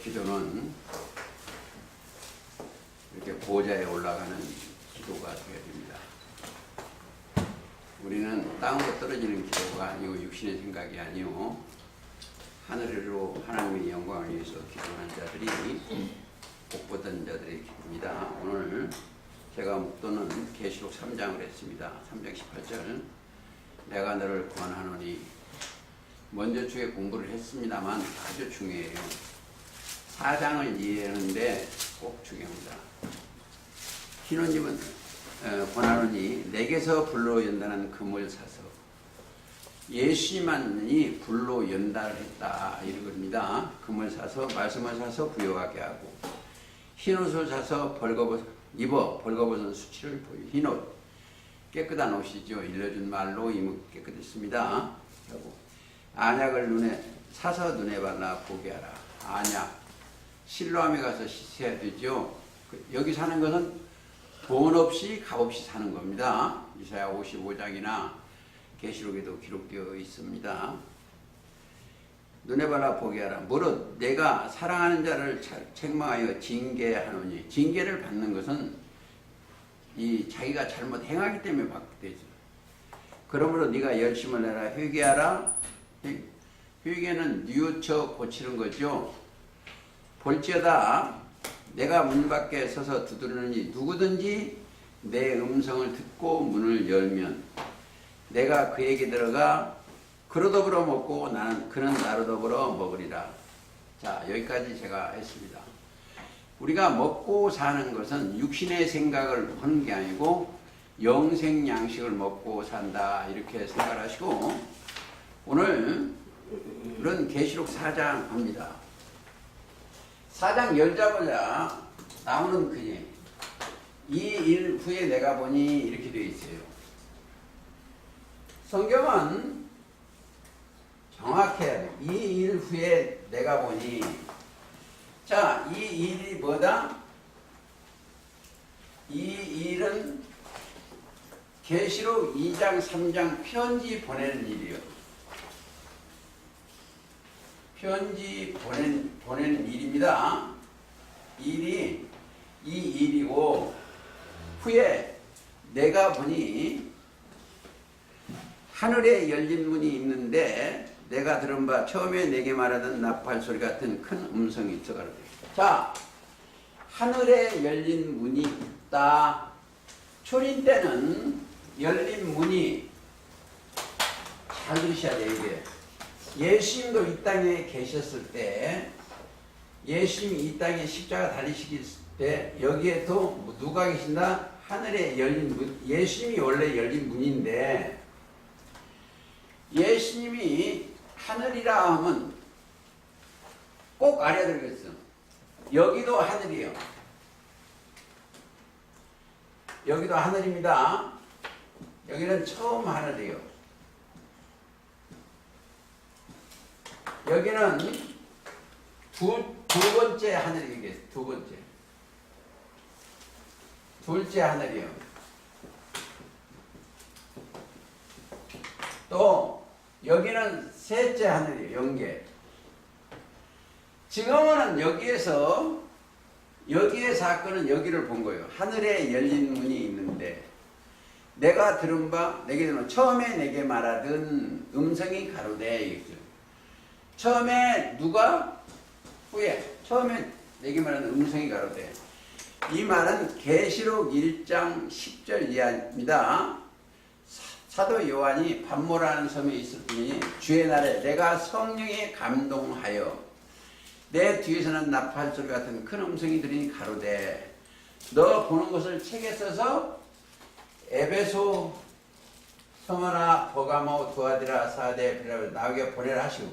기도는 이렇게 보좌에 올라가는 기도가 되어야 됩니다. 우리는 땅으로 떨어지는 기도가 아니고 육신의 생각이 아니요 하늘으로 하나님의 영광을 위해서 기도하는 자들이 복 받은 자들의 기도입니다. 오늘 제가 묵도는 계시록 3장을 했습니다. 3장 18절 내가 너를 구원하노니 먼저 주에 공부를 했습니다만 아주 중요해요. 4장을 이해하는데 꼭 중요합니다. 신혼집은 권하노니 내게서 불로 연다는 금을 사서 예수님만이 불로 연달을 했다 이러겁니다. 금을 사서 말씀을 사서 부여하게 하고 흰옷을 사서 벌거벗은 수치를 보여. 흰옷 깨끗한 옷이죠. 일러준 말로 이무 깨끗했습니다. 하고 안약을 눈에 사서 눈에 발라 보게 하라. 안약 실로암에 가서 씻어야 되죠. 여기 사는 것은 돈 없이 값 없이 사는 겁니다. 이사야 55장이나 계시록에도 기록되어 있습니다. 눈에 발라 보게 하라. 무릇 내가 사랑하는 자를 책망하여 징계하노니 징계를 받는 것은 이 자기가 잘못 행하기 때문에 받게 되죠. 그러므로 네가 열심을 내라. 회개하라. 회개는 뉘우쳐 고치는 거죠. 볼지어다 내가 문 밖에 서서 두드리느니 누구든지 내 음성을 듣고 문을 열면 내가 그에게 들어가 그로 더불어 먹고 그는 나로 더불어 먹으리라. 자, 여기까지 제가 했습니다. 우리가 먹고 사는 것은 육신의 생각을 하는 게 아니고 영생 양식을 먹고 산다 이렇게 생각하시고 오늘은 계시록 4장 합니다. 4장 열자마자 나오는 그게 이 일 후에 내가 보니 이렇게 되어 있어요. 성경은 정확해야 돼. 이 일 후에 내가 보니 자, 이 일이 뭐다? 이 일은 계시록 2장 3장 편지 보내는 일이요. 편지 보내는 일입니다. 이 일이고 후에 내가 보니 하늘에 열린 문이 있는데 내가 들은 바 처음에 내게 말하던 나팔 소리 같은 큰 음성이 있어 가로되. 자, 하늘에 열린 문이 있다. 초림 때는 열린 문이 잘 들으셔야 돼요. 이게 예수님도 이 땅에 계셨을 때 예수님이 이 땅에 십자가 달리시길 때 여기에 또 누가 계신다? 하늘에 열린 문. 예수님이 원래 열린 문인데 예수님이 하늘이라 하면 꼭 알아야 되겠어. 여기도 하늘이에요. 여기도 하늘입니다. 여기는 처음 하늘이에요. 여기는 두 번째 하늘이에요. 두 번째. 둘째 하늘이에요. 또 여기는 셋째 하늘이에요. 영계. 지금은 여기의 사건은 여기를 본 거예요. 하늘에 열린 문이 있는데 내가 들은 바 내게 들은 처음에 내게 말하던 음성이 가로되. 처음에 누가? 후에 처음에 내게 말하는 음성이 가로되. 이 말은 계시록 1장 10절 이하입니다. 사도 요한이 pat모라는 섬에 있을 뿐이니 주의 날에 내가 성령에 감동하여 내 뒤에서는 나팔 소리 같은 큰 음성이 들리니 가로되 너 보는 것을 책에 써서 에베소, 스무나, 버가모, 두아디라, 사데, 빌라를 나에게 보내라 하시고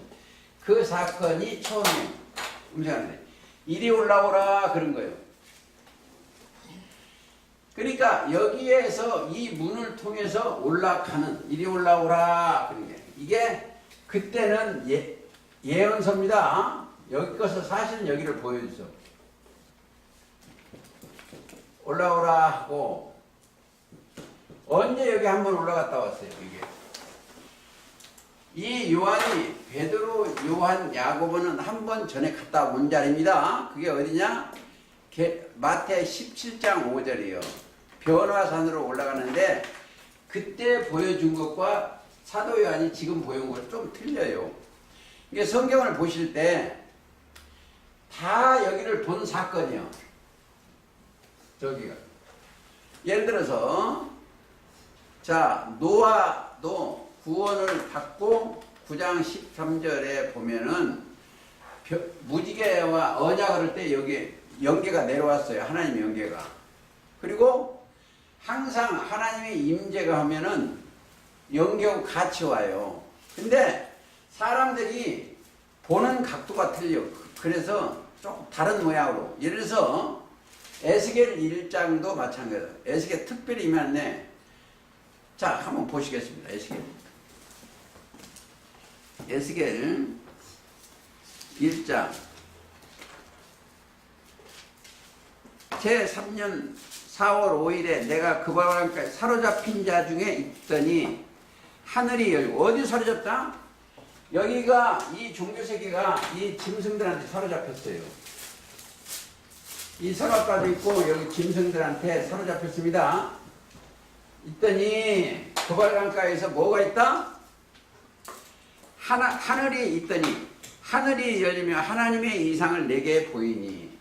그 사건이 처음에 음성하는데 이리 올라오라 그런 거예요. 그러니까 여기에서 이 문을 통해서 올라가는 이리 올라오라 그런 게 이게 그때는 예언서입니다. 여기 것을 사실은 여기를 보여주죠. 올라오라 하고 언제 여기 한번 올라갔다 왔어요. 이 요한이 베드로, 요한, 야고보는 한 번 전에 갔다 온 자리입니다. 그게 어디냐? 마태 17장 5절이에요. 변화산으로 올라가는데 그때 보여준 것과 사도 요한이 지금 보여준 것 좀 틀려요. 이게 성경을 보실 때 다 여기를 본 사건이요. 저기가. 예를 들어서 자, 노아도 구원을 받고 9장 13절에 보면은 무지개와 언약을 할 때 여기 영계가 내려왔어요. 하나님의 영계가. 그리고 항상 하나님의 임재가 하면은 영계하고 같이 와요. 근데 사람들이 보는 각도가 틀려. 그래서 조금 다른 모양으로. 예를 들어서 에스겔 1장도 마찬가지예요. 에스겔 특별히 임했네. 자, 한번 보시겠습니다. 에스겔 1장 제3년 4월 5일에 내가 그 바람까지 사로잡힌 자 중에 있더니 하늘이 열리고. 어디 사로잡다? 여기가 이 종교세계가 이 짐승들한테 사로잡혔어요. 이 서랍가도 있고 여기 짐승들한테 사로잡혔습니다. 있더니 그발강가에서 뭐가 있다? 하늘이 있더니 하늘이 열리며 하나님의 이상을 내게 보이니.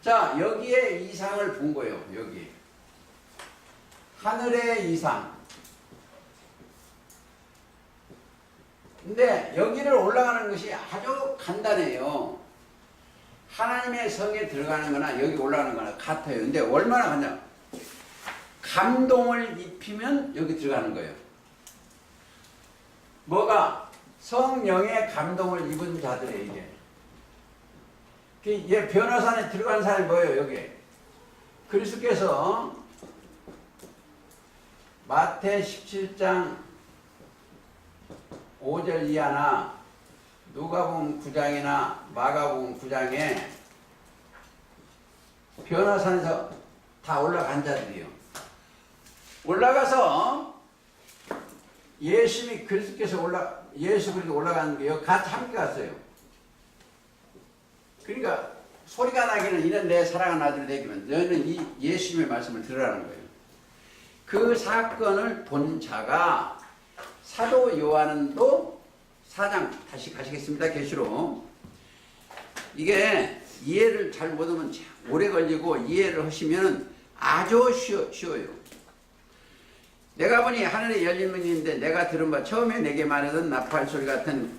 자, 여기에 이상을 본 거예요. 여기 하늘의 이상. 근데 여기를 올라가는 것이 아주 간단해요. 하나님의 성에 들어가는 거나 여기 올라가는 거나 같아요. 근데 얼마나 하냐? 감동을 입히면 여기 들어가는 거예요. 뭐가? 성령의 감동을 입은 자들에게. 얘 변화산에 들어간 사람이 뭐예요? 여기 그리스도께서 마태 17장 5절 이하나 누가복음 9장이나 마가복음 9장에 변화산에서 다 올라간 자들이요. 올라가서 예수님이 그리스도께서 예수 그리스도 올라가는 게 같이 함께 갔어요. 그러니까 소리가 나기는 이는 내 사랑하는 아들 되기면 너는 이 예수님의 말씀을 들으라는 거예요. 그 사건을 본 자가 사도 요한도 4장 다시 가시겠습니다. 계시록. 이게 이해를 잘 못하면 오래 걸리고 이해를 하시면 아주 쉬워요. 내가 보니 하늘에 열린 문이 있는데 내가 들은 바 처음에 내게 말하던 나팔 소리 같은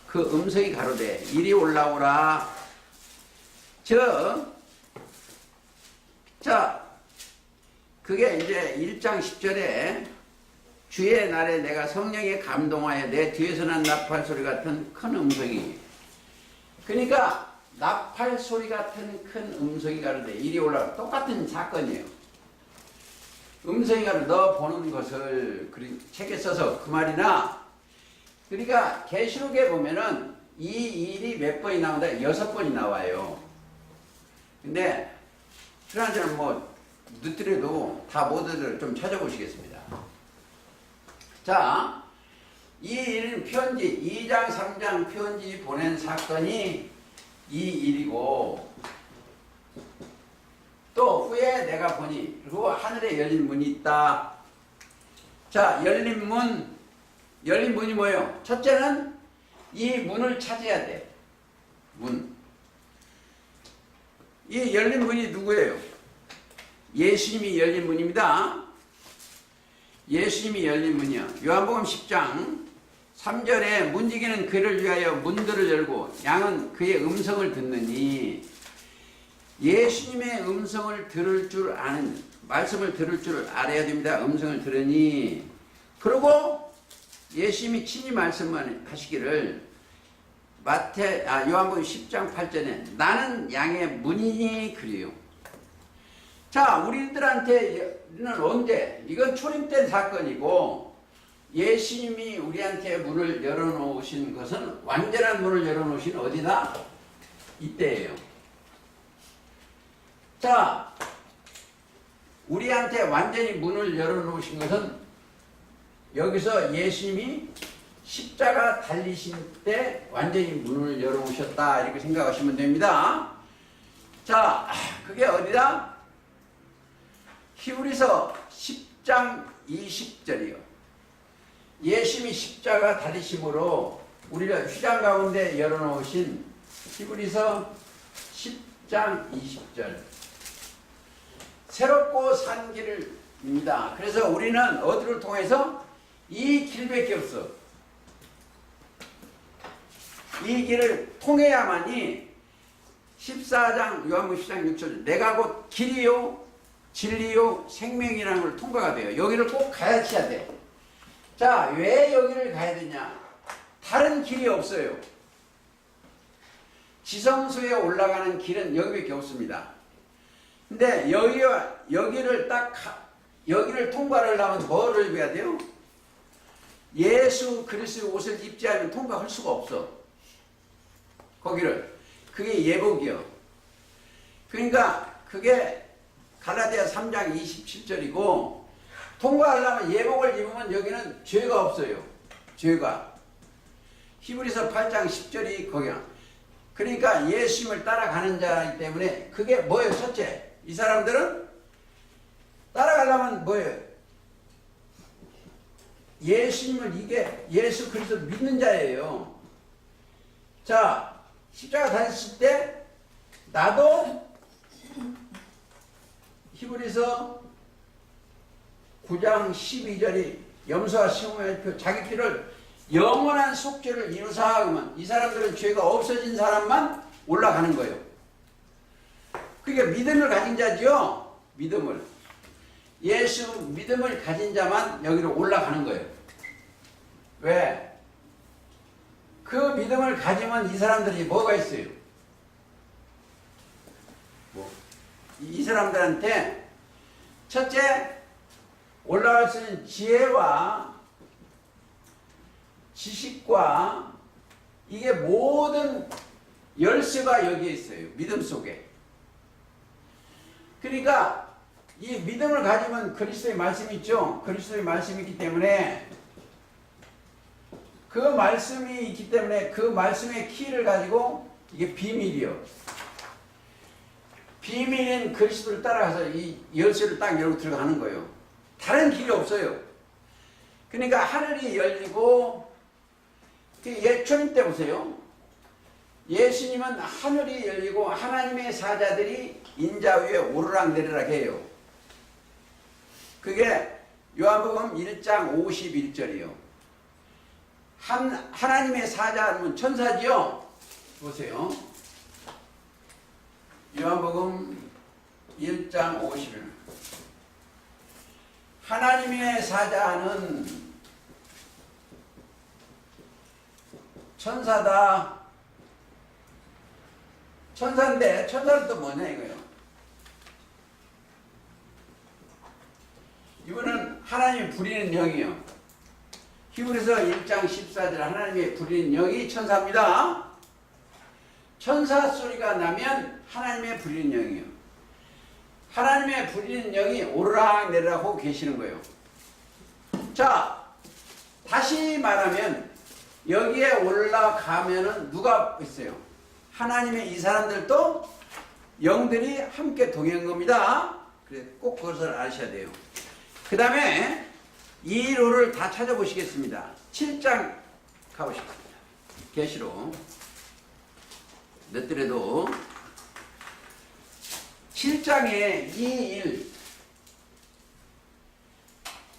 그 음성이 가로되 이리 올라오라. 자, 그게 이제 1장 10절에 주의 날에 내가 성령에 감동하여 내 뒤에서 난 나팔 소리 같은 큰 음성이. 그러니까 나팔 소리 같은 큰 음성이 가로되 이리 올라오라. 똑같은 사건이에요. 음성이 가로되 너 보는 것을 책에 써서 그 말이나. 그러니까 계시록에 보면은 이 일이 몇 번이 나온다? 6번이 나와요. 근데 그러나 뭐 늦더라도 다 모두들 좀 찾아보시겠습니다. 자, 이 일은 편지 2장 3장 편지 보낸 사건이 이 일이고, 또 후에 내가 보니 그리고 하늘에 열린 문이 있다. 자, 열린 문이 뭐예요? 첫째는 이 문을 찾아야 돼. 문. 이 열린 문이 누구예요? 예수님이 열린 문입니다. 예수님이 열린 문이요. 요한복음 10장 3절에 문지기는 그를 위하여 문들을 열고 양은 그의 음성을 듣느니. 예수님의 음성을 들을 줄 아는, 말씀을 들을 줄 알아야 됩니다. 음성을 들으니. 그리고 예수님이 친히 말씀만 하시기를 요한복음 10장 8절에 나는 양의 문이니 그래요. 자, 우리들한테는 언제? 이건 초림된 사건이고 예수님이 우리한테 문을 열어놓으신 것은 완전한 문을 열어놓으신 어디다? 이때예요. 자, 우리한테 완전히 문을 열어놓으신 것은 여기서 예수님이 십자가 달리신 때 완전히 문을 열어오셨다 이렇게 생각하시면 됩니다. 자, 그게 어디다? 히브리서 10장 20절이요. 예수님이 십자가 달리심으로 우리를 휘장 가운데 열어놓으신 히브리서 10장 20절. 새롭고 산 길입니다. 그래서 우리는 어디를 통해서? 이 길밖에 없어. 이 길을 통해야만이 14장 요한복음 10장 6절 내가 곧 길이요 진리요 생명이라는 걸 통과가 돼요. 여기를 꼭 가야 돼. 자, 왜 여기를 가야 되냐? 다른 길이 없어요. 지성소에 올라가는 길은 여기밖에 없습니다. 근데 여기를 여기를 통과를 하려면 뭐를 입어야 돼요? 예수 그리스도의 옷을 입지 않으면 통과할 수가 없어. 거기를. 그게 예복이요. 그러니까 그게 갈라디아 3장 27절이고 통과하려면 예복을 입으면 여기는 죄가 없어요. 죄가. 히브리서 8장 10절이 거기야. 그러니까 예수님을 따라가는 자이기 때문에 그게 뭐예요? 첫째, 이 사람들은 따라가려면 뭐예요? 예수님을 이게 예수 그리스도 믿는 자예요. 자, 십자가 달렸을 때 나도 히브리서 9장 12절이 염소와 시몬의 표 자기 피를 영원한 속죄를 이루사 하면 이 사람들은 죄가 없어진 사람만 올라가는 거예요. 그게 믿음을 가진 자지요. 믿음을. 예수 믿음을 가진 자만 여기로 올라가는 거예요. 왜? 그 믿음을 가지면 이 사람들이 뭐가 있어요? 이 사람들한테 첫째, 올라갈 수 있는 지혜와 지식과 이게 모든 열쇠가 여기에 있어요. 믿음 속에. 그러니까 이 믿음을 가지면 그리스도의 말씀이 있죠. 그리스도의 말씀이 있기 때문에 그 말씀이 있기 때문에 그 말씀의 키를 가지고 이게 비밀이요. 비밀인 그리스도를 따라가서 이 열쇠를 딱 열고 들어가는 거예요. 다른 길이 없어요. 그러니까 하늘이 열리고 예초림 때 보세요. 예수님은 하늘이 열리고 하나님의 사자들이 인자 위에 오르락내리락 해요. 그게 요한복음 1장 51절이요. 하나님의 사자는 천사지요. 보세요. 요한복음 1장 51. 하나님의 사자는 천사다. 천사인데 천사는 또 뭐냐 이거예요. 이거는 하나님이 부리는 영이요. 히브리서 1장 14절 하나님의 부리는 영이 천사입니다. 천사 소리가 나면 하나님의 부리는 영이요. 하나님의 부리는 영이 오르락 내리락 하고 계시는 거예요. 자, 다시 말하면 여기에 올라가면은 누가 있어요? 하나님의 이 사람들도 영들이 함께 동행한 겁니다. 그래서 꼭 그것을 아셔야 돼요. 그 다음에 이 로를 다 찾아보시겠습니다. 7장 가보십니다. 계시록 늦더라도 7장에 2.1.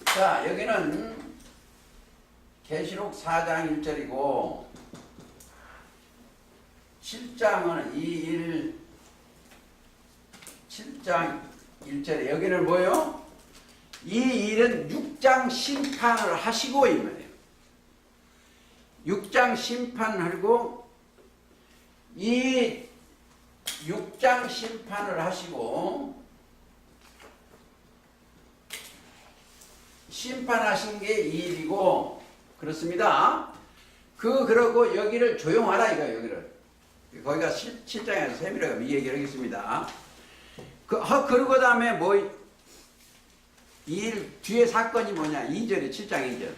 자, 여기는 계시록 4장 1절이고 7장은 2.1. 7장 1절에 여기는 뭐예요? 이 일은 6장 심판을 하시고 이 말이에요. 6장 심판하고 이 6장 심판을 하시고 심판하신 게 이 일이고 그렇습니다. 그러고 여기를 조용하라 이거예요. 여기를 거기가 7장에서 세밀하게 이 얘기를 하겠습니다. 그러고 다음에 뭐 이 일 뒤에 사건이 뭐냐? 2절에 7장 2절.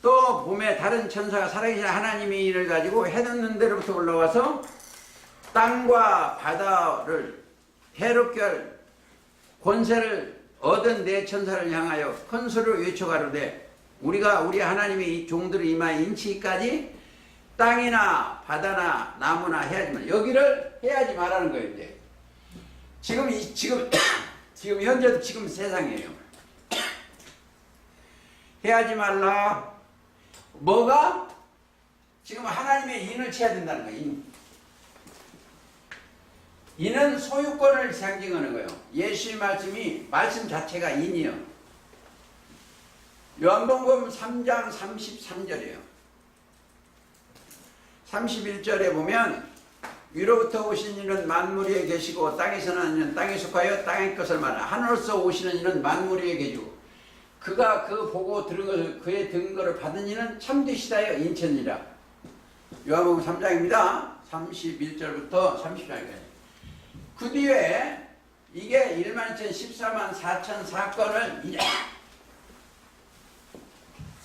또 봄에 다른 천사가 살아계신 하나님의 일을 가지고 해놓는 데로부터 올라와서 땅과 바다를 해롭게 할 권세를 얻은 내 천사를 향하여 큰 소리로 외쳐가로되 우리가 우리 하나님의 이 종들을 이마에 인치기까지 땅이나 바다나 나무나 해야지 말 여기를 해야지 말라는 거예요. 이제 지금 현재도 지금 세상이에요. 해야지 말라. 뭐가? 지금 하나님의 인을 쳐야 된다는 거예요. 인은 소유권을 상징하는 거예요. 예수의 말씀이 말씀 자체가 인이요. 요한복음 3장 33절이에요. 31절에 보면 위로부터 오신 이는 만물 위에 계시고 땅에서 나는 이는 땅에 속하여 땅의 것을 말하나 하늘로서 오시는 이는 만물 위에 계시고 그가 그 보고 들은 것을 그의 증거를 받은 이는 참되시다여 인천이라. 요한복음 3장입니다. 31절부터 30장까지. 그 뒤에 이게 12,014만 4천 사건을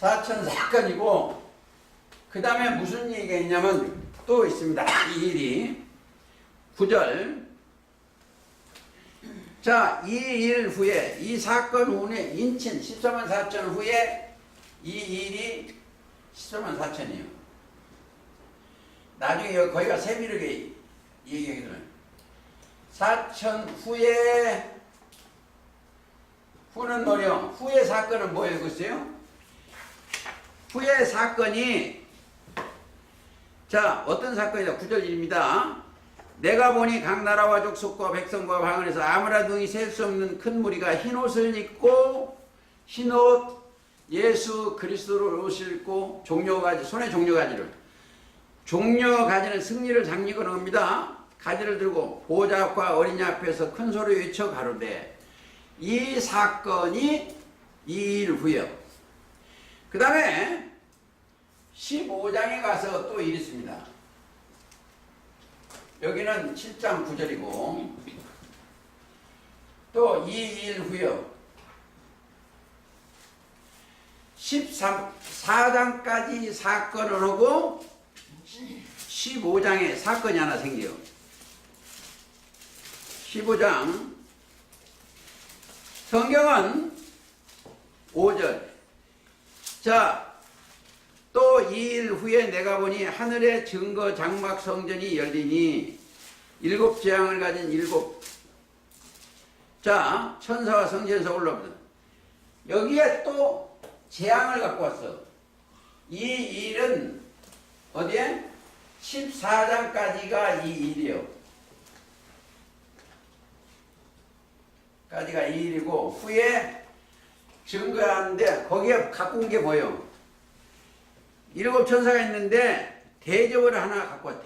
4천 사건이고 그 다음에 무슨 얘기가 있냐면 또 있습니다. 이 일이 9절. 자, 이 일 후에 이 사건 후에 인천 14만 4천 후에 이 일이 14만 4천이에요. 나중에 거기가 세밀하게 얘기하기는 4천 후에 후는 뭐요? 후의 사건은 뭐예요? 글쎄요? 후의 사건이 자 어떤 사건이다. 9절입니다. 내가 보니 각 나라와 족속과 백성과 방언에서 아무나 등이 셀 수 없는 큰 무리가 흰옷을 입고 흰옷 예수 그리스도를 옷을 입고 종려가지 손에 종려가지를 종려가지는 승리를 장리거는 겁니다. 가지를 들고 보좌 앞과 어린이 앞에서 큰 소리 외쳐 가로되 이 사건이 이 일 후에요. 그 다음에 15장에 가서 또 일이 있습니다. 여기는 7장 9절이고 또 이 일 후에요. 14장까지 사건을 하고 15장에 사건이 하나 생겨요. 15장 성경은 5절. 자, 또 2일 후에 내가 보니 하늘의 증거 장막 성전이 열리니 7 재앙을 가진 7 자 천사와 성전에서 올라오거든. 여기에 또 재앙을 갖고 왔어. 이 일은 어디에? 14장까지가 이 일이요. 까지가 이 일이고 후에 증거하는데 거기에 갖고 온 게 뭐예요? 7 천사가 있는데 대접을 하나 갖고 와.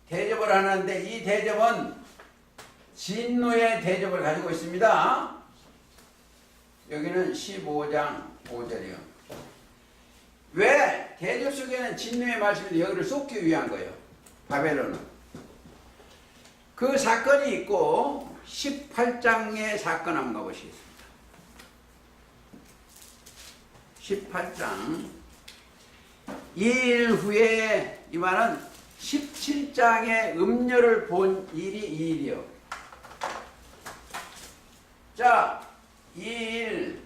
대접을 하나인데 이 대접은 진노의 대접을 가지고 있습니다. 여기는 15장 5절이요. 왜? 대접 속에는 진노의 말씀인데 여기를 쏟기 위한 거예요. 바벨론은. 그 사건이 있고 18장의 사건 한번 가보시겠습니다. 18장 2일 후에 이 말은 17장의 음료를 본 일이 이 일이요. 자, 이 일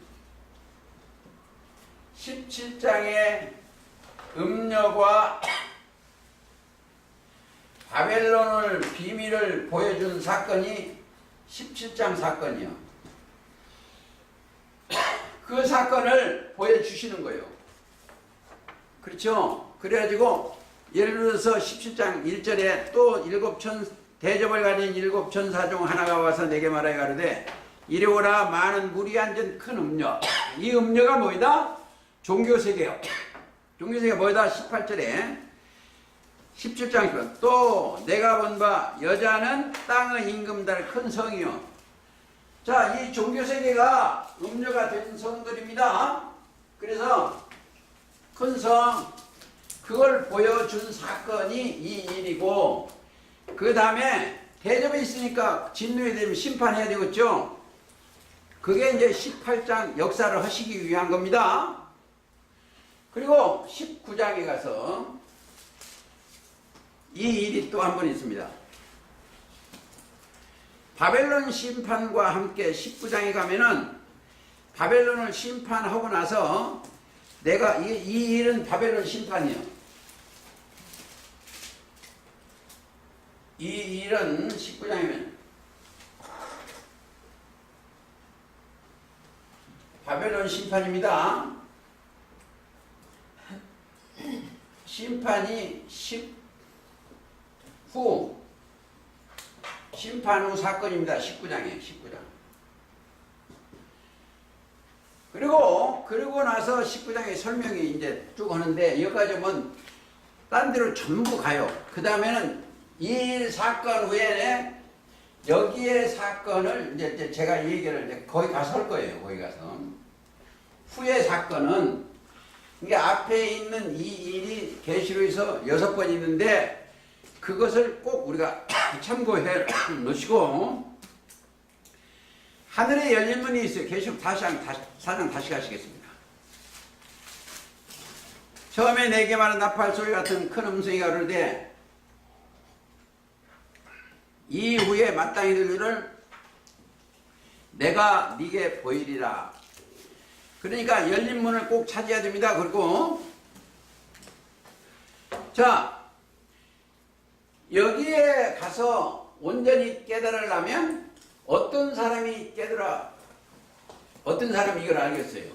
17장의 음료가 바벨론을 비밀을 보여준 사건이 17장 사건이요. 그 사건을 보여주시는 거예요. 그렇죠? 그래가지고 예를 들어서 17장 1절에 또 대접을 가진 7 천사 중 하나가 와서 내게 말하여 가로되 이리 오라 많은 물이 앉은 큰 음료. 이 음료가 뭐이다? 종교세계요. 종교세계가 뭐이다? 18절에 17장 또 내가 본 바 여자는 땅의 임금달 큰 성이요. 자, 이 종교세계가 음료가 된 성들입니다. 그래서 큰 성, 그걸 보여준 사건이 이 일이고, 그 다음에 대접이 있으니까 진노에 되면 심판해야 되겠죠. 그게 이제 18장 역사를 하시기 위한 겁니다. 그리고 19장에 가서 이 일이 또 한 번 있습니다. 바벨론 심판과 함께 19장에 가면은 바벨론을 심판하고 나서 내가 이 일은 바벨론 심판이요. 이 일은 19장이면 바벨론 심판입니다. 심판이 심판 후 사건입니다. 19장에 19장. 그리고 나서 19장의 설명이 이제 쭉 하는데 여기까지 오면 딴 데로 전부 가요. 그 다음에는 이 사건 후에 여기에 사건을 이제 제가 이 얘기를 이제 거기 가서 할 거예요. 거기 가서 후의 사건은 이게 앞에 있는 이 일이 계시록에서 6번 있는데 그것을 꼭 우리가 참고해 놓으시고 하늘에 열린 문이 있어요. 계시록 4장 다시 가시겠습니다. 처음에 내게 말한 나팔 소리 같은 큰 음성이 가르되 이후에 마땅히 들리를 내가 네게 보이리라. 그러니까 열린 문을 꼭 찾아야 됩니다. 그리고 자 여기에 가서 온전히 깨달으려면 어떤 사람이 어떤 사람이 이걸 알겠어요?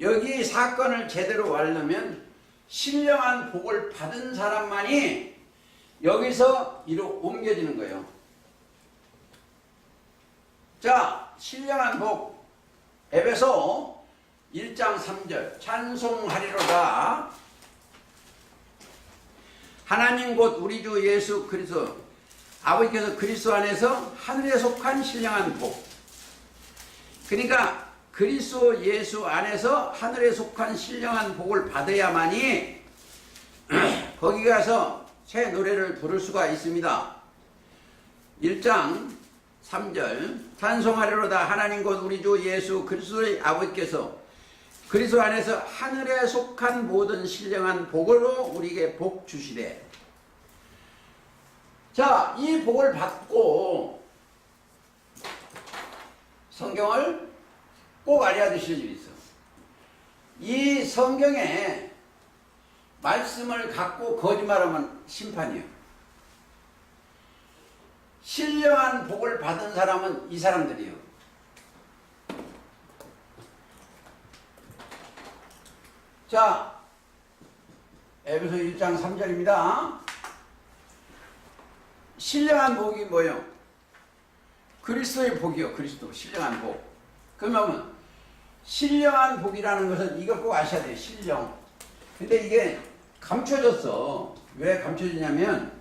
여기 사건을 제대로 알려면 신령한 복을 받은 사람만이 여기서 이로 옮겨지는 거예요. 자, 신령한 복 에베소 1장 3절 찬송하리로다. 하나님 곧 우리 주 예수 그리스도 아버지께서 그리스도 안에서 하늘에 속한 신령한 복. 그러니까 그리스도 예수 안에서 하늘에 속한 신령한 복을 받아야만이 거기 가서 새 노래를 부를 수가 있습니다. 1장 3절 찬송하리로다. 하나님 곧 우리 주 예수 그리스도의 아버지께서 그리스도 안에서 하늘에 속한 모든 신령한 복으로 우리에게 복 주시되. 자, 이 복을 받고 성경을 꼭 알아야 되실 일이 있어. 이 성경에 말씀을 갖고 거짓말하면 심판이에요. 신령한 복을 받은 사람은 이 사람들이에요. 자, 에베소 1장 3절입니다. 신령한 복이 뭐예요? 그리스도의 복이요. 그리스도 신령한 복. 그러면 신령한 복이라는 것은 이걸 꼭 아셔야 돼요. 신령. 근데 이게 감춰졌어. 왜 감춰지냐면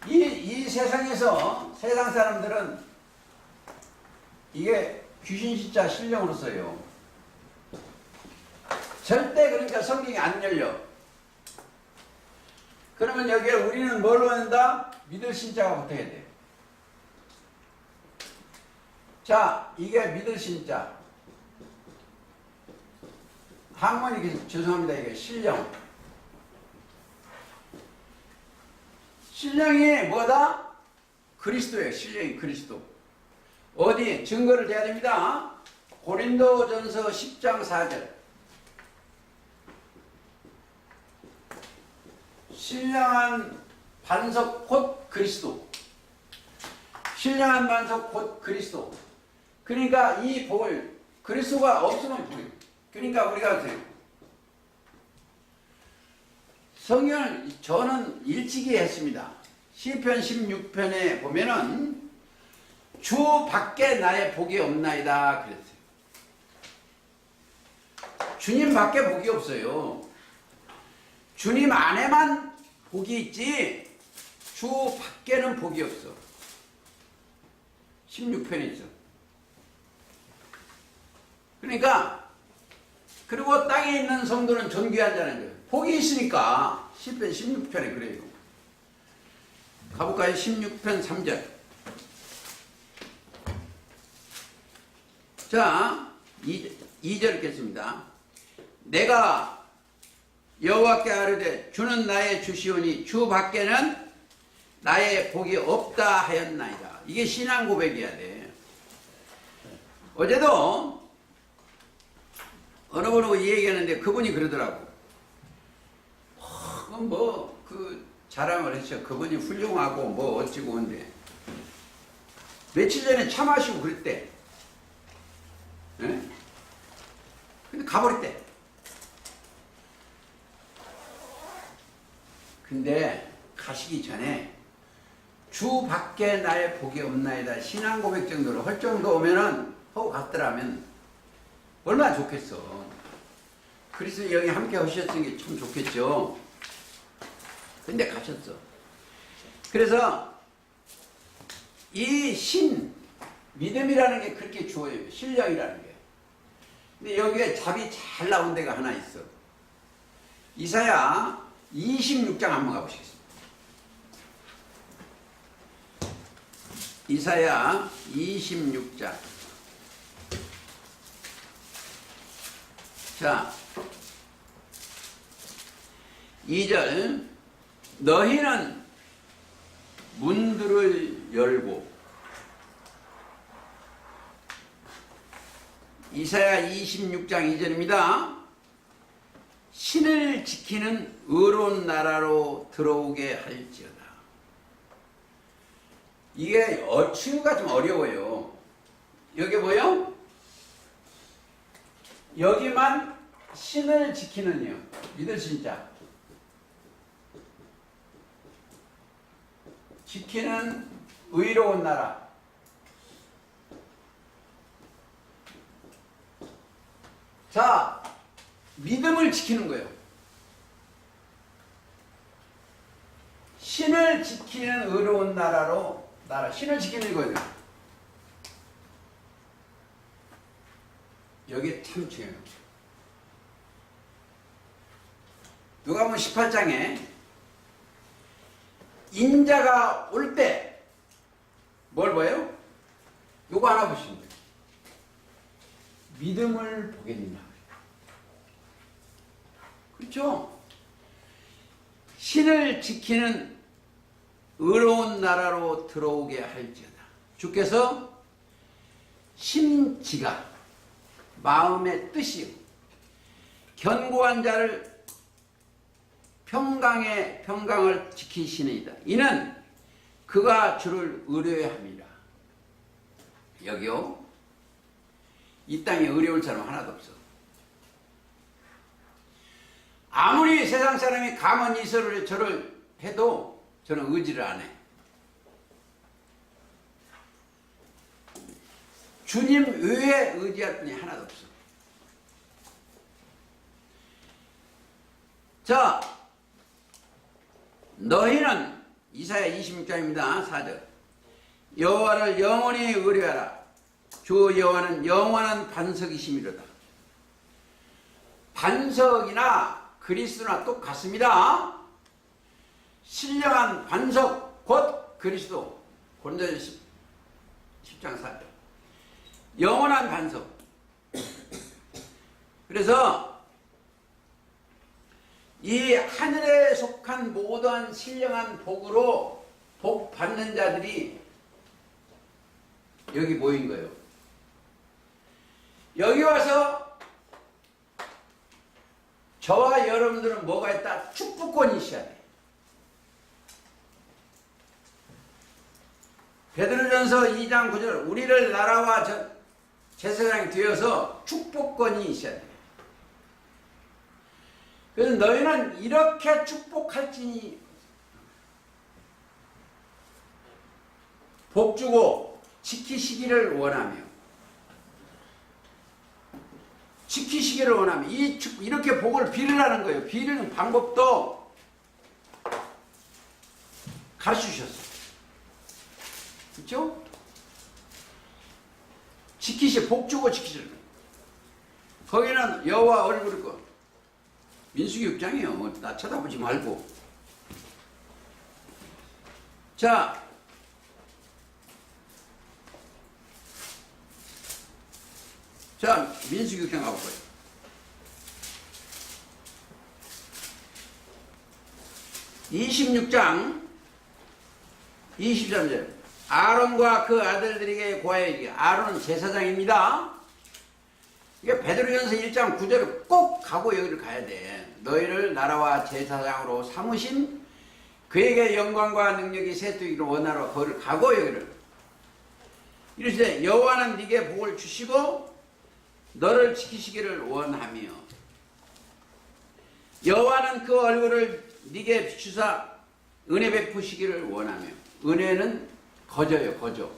이 세상에서 세상 사람들은 이게 귀신 진짜 신령으로 써요. 절대 그러니까 성경이 안 열려. 그러면 여기에 우리는 뭘로 한다? 믿을 신자가 붙어야 돼. 자, 이게 믿을 신자. 한문이 죄송합니다. 이게 신령. 신령이 뭐다? 그리스도예요. 신령이 그리스도. 어디 증거를 대야 됩니다. 고린도전서 10장 4절. 신령한 반석 곧 그리스도. 신령한 반석 곧 그리스도. 그러니까 이 복을 그리스도가 없으면 복이. 그러니까 우리가 성경을 저는 일찍이 했습니다. 시편 16편에 보면은 주 밖에 나의 복이 없나이다 그랬어요. 주님 밖에 복이 없어요. 주님 안에만 복이 있지 주 밖에는 복이 없어. 16편에 있어. 그러니까 그리고 땅에 있는 성도는 존귀한 자라는 거예요. 복이 있으니까 시편 16편에 그래요. 가볼까요? 16편 3절. 자, 2절 읽겠습니다. 내가 여호와께 아뢰되 주는 나의 주시오니 주 밖에는 나의 복이 없다 하였나이다. 이게 신앙 고백이어야 돼. 어제도 어느 분하고 이 얘기하는데 그분이 그러더라고. 그 자랑을 했죠. 그분이 훌륭하고 뭐 어찌고 한데 며칠 전에 차 마시고 그랬대. 예? 근데 가버렸대. 근데 가시기 전에 주 밖에 나의 복이 없나이다. 신앙 고백 정도로 할 정도 오면은 하고 갔더라면 얼마나 좋겠어. 그리스도 여기 함께 하셨던 게 참 좋겠죠. 근데 가셨어. 그래서 이 믿음이라는 게 그렇게 좋아요. 실력이라는 게. 근데 여기에 답이 잘 나온 데가 하나 있어. 이사야 26장 한번 가보시겠습니다. 이사야 26장. 자, 2절. 너희는 문들을 열고. 이사야 26장 2절입니다. 신을 지키는 의로운 나라로 들어오게 할지어다. 이게 치유가 좀 어려워요. 여기 뭐요? 여기만 신을 지키는요. 믿을 진짜. 지키는 의로운 나라. 자, 믿음을 지키는 거예요. 신을 지키는 의로운 나라로 신을 지키는 거예요. 여기 참 중요해요. 누가복음 18장에 인자가 올 때 뭘 봐요? 요거 하나 보시면 돼요. 믿음을 보겠느냐. 그렇죠? 신을 지키는 의로운 나라로 들어오게 할지어다. 주께서 심지가 마음의 뜻이요 견고한 자를 평강을 지키시니이다. 이는 그가 주를 의뢰함이라. 여기요. 이 땅에 의뢰올 사람 하나도 없어. 아무리 세상 사람이 가만 이설을 저를 해도 저는 의지를 안 해. 주님 외에 의지할 분이 하나도 없어. 자, 너희는 이사야 26장입니다. 4절. 여호와를 영원히 의뢰하라. 주 여호와는 영원한 반석이심이로다. 반석이나 그리스도나 똑같습니다. 신령한 반석 곧 그리스도. 고린도전서 10장 4절. 영원한 반석. 그래서 이 하늘에 속한 모든 신령한 복으로 복 받는 자들이 여기 모인 거예요. 여기 와서 저와 여러분들은 뭐가 있다? 축복권이 있어야 돼. 베드로전서 2장 9절 우리를 나라와 제사장이 되어서 축복권이 있어야 돼. 그래서 너희는 이렇게 축복할지니 복주고 지키시기를 원하며 이렇게 복을 빌으라는 거예요. 빌는 방법도 가르쳐 주셨어요. 그렇죠? 복주고 지키시는 거예요. 거기는 여호와 얼굴 거 민수기 6장이에요. 나 쳐다보지 말고. 자, 자, 민수기 6장 가볼까요? 26장 23절. 아론과 그 아들들에게 고하여 이르기를. 아론은 제사장입니다. 이게 베드로전서 1장 9절을 꼭 가고 여기를 가야 돼. 너희를 나라와 제사장으로 삼으신 그에게 영광과 능력이 세투이기를 원하러 거기를 가고 여기를. 이르시되 여호와는 네게 복을 주시고 너를 지키시기를 원하며 여호와는 그 얼굴을 네게 비추사 은혜 베푸시기를 원하며. 은혜는 거저요, 거저.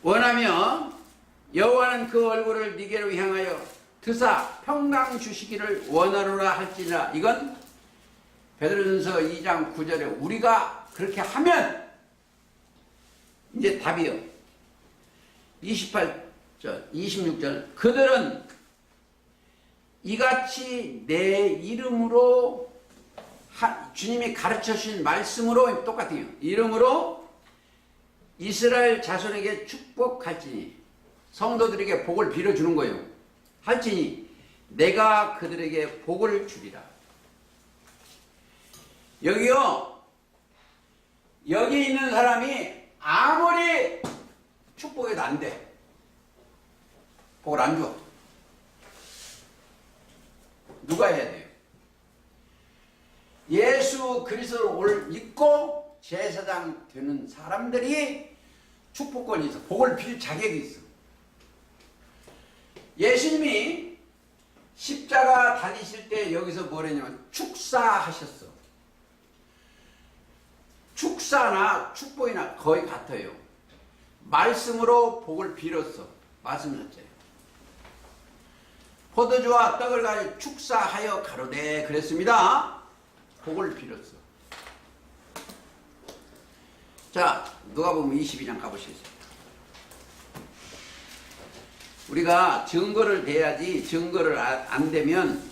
원하며 여호와는 그 얼굴을 네게로 향하여 드사 평강 주시기를 원하노라 할지니라. 이건 베드로전서 2장 9절에 우리가 그렇게 하면 이제 답이요. 28절, 26절. 그들은 이같이 내 이름으로 주님이 가르쳐 주신 말씀으로 똑같아요. 이름으로 이스라엘 자손에게 축복할지니, 성도들에게 복을 빌어주는 거예요. 할지니 내가 그들에게 복을 주리라. 여기요, 여기 있는 사람이 아무리 축복해도 안 돼. 복을 안 줘. 누가 해야 돼요? 예수 그리스도를 믿고 제사장 되는 사람들이 축복권이 있어. 복을 빌 자격이 있어. 예수님이 십자가 달리실 때 여기서 뭐랬냐면 축사하셨어. 축사나 축복이나 거의 같아요. 말씀으로 복을 빌었어. 말씀 자체예요. 포도주와 떡을 가지고 축사하여 가로되 그랬습니다. 복을 빌었어. 자, 누가복음 22장 가보시겠습니다. 우리가 증거를 대야지, 증거를 안 대면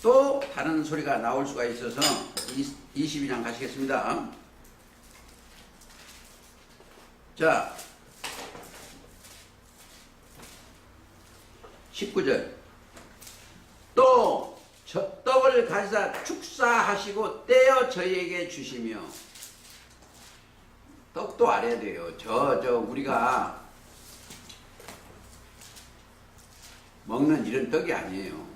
또 다른 소리가 나올 수가 있어서 22장 가시겠습니다. 자, 19절. 또 젖떡을 가지사 축사하시고 떼어 저희에게 주시며. 떡도 알아야 돼요. 우리가 먹는 이런 떡이 아니에요.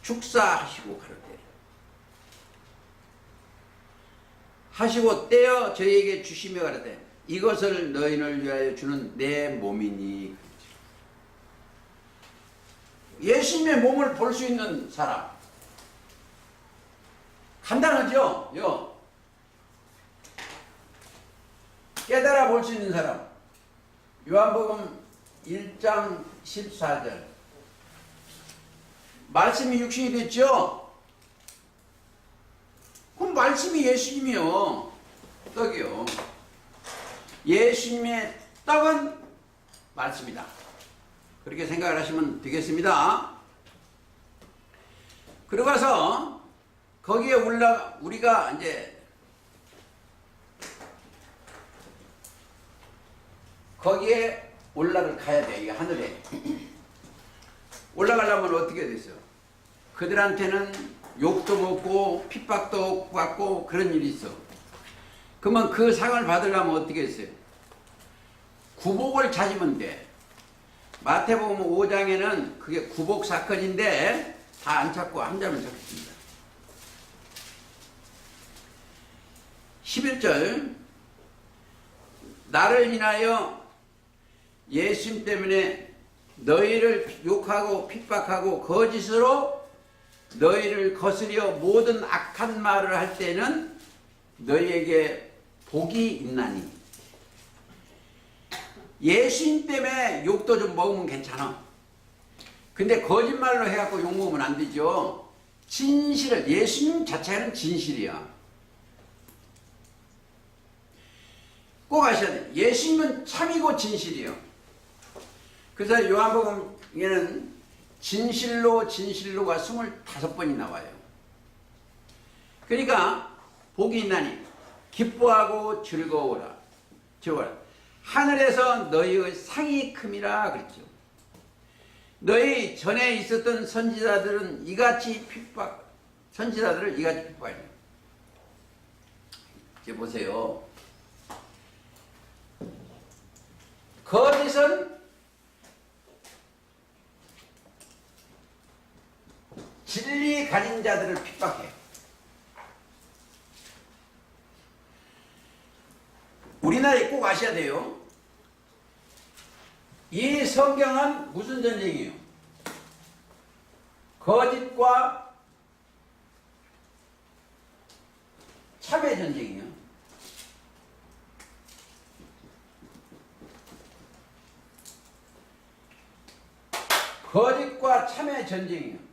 축사하시고 가로되 하시고 떼어 저희에게 주시며 가로되 이것을 너희를 위하여 주는 내 몸이니. 예수님의 몸을 볼 수 있는 사람. 간단하죠? 깨달아 볼 수 있는 사람. 요한복음 1장 14절. 말씀이 육신이 됐죠? 그럼 말씀이 예수님이요. 떡이요. 예수님의 떡은 말씀이다. 그렇게 생각을 하시면 되겠습니다. 그러고 가서 거기에 우리가 이제 거기에 올라가야 돼. 이 하늘에 올라가려면 어떻게 됐어요? 그들한테는 욕도 먹고 핍박도 받고 그런 일이 있어. 그러면 그 상을 받으려면 어떻게 했어요? 구복을 찾으면 돼. 마태복음 5장에는 그게 구복 사건인데 다 안 찾고 한 점을 찾습니다. 11절. 나를 인하여 예수님 때문에 너희를 욕하고 핍박하고 거짓으로 너희를 거스려 모든 악한 말을 할 때는 너희에게 복이 있나니. 예수님 때문에 욕도 좀 먹으면 괜찮아. 근데 거짓말로 해갖고 욕 먹으면 안 되죠. 진실을, 예수님 자체는 진실이야. 꼭 아셔야 돼. 예수님은 참이고 진실이요. 그래서 요한복음에는 진실로가 25번이 나와요. 그러니까 복이 있나니 기뻐하고 즐거워라. 하늘에서 너희의 상이 큼이라 그랬죠. 너희 전에 있었던 선지자들을 이같이 핍박해요. 이제 보세요. 거짓은 진리 가진 자들을 핍박해요. 우리나라에 꼭 아셔야 돼요. 이 성경은 무슨 전쟁이에요? 거짓과 참의 전쟁이에요. 거짓과 참의 전쟁이에요.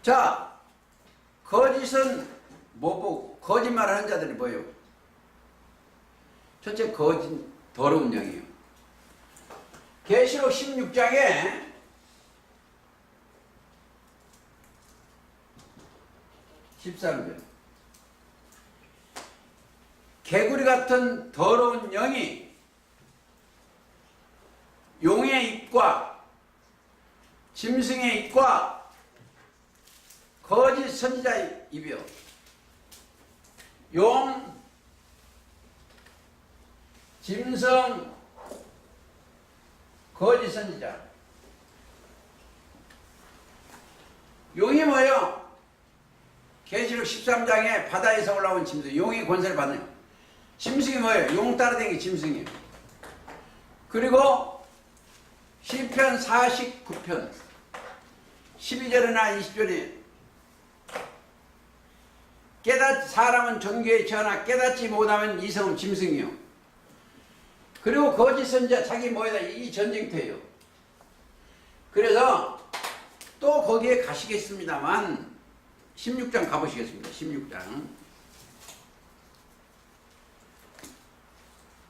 자, 거짓은 뭐고 거짓말하는 자들이 뭐예요? 첫째, 거짓 더러운 영이에요. 계시록 16장에 13절 개구리 같은 더러운 영이 용의 입과 짐승의 입과 거짓 선지자의 입이요. 용, 짐승, 거짓 선지자. 용이 뭐예요? 계시록 13장에 바다에서 올라온 짐승, 용이 권세를 받는. 짐승이 뭐예요? 용 따라다니는 게 짐승이에요. 그리고 시편 49편 12절이나 20절에 사람은 종교에 처하나 깨닫지 못하면 이성은 짐승이요. 그리고 거짓 선지자 자기 뭐에다 이 전쟁터예요. 그래서 또 거기에 가시겠습니다만 16장 가보시겠습니다.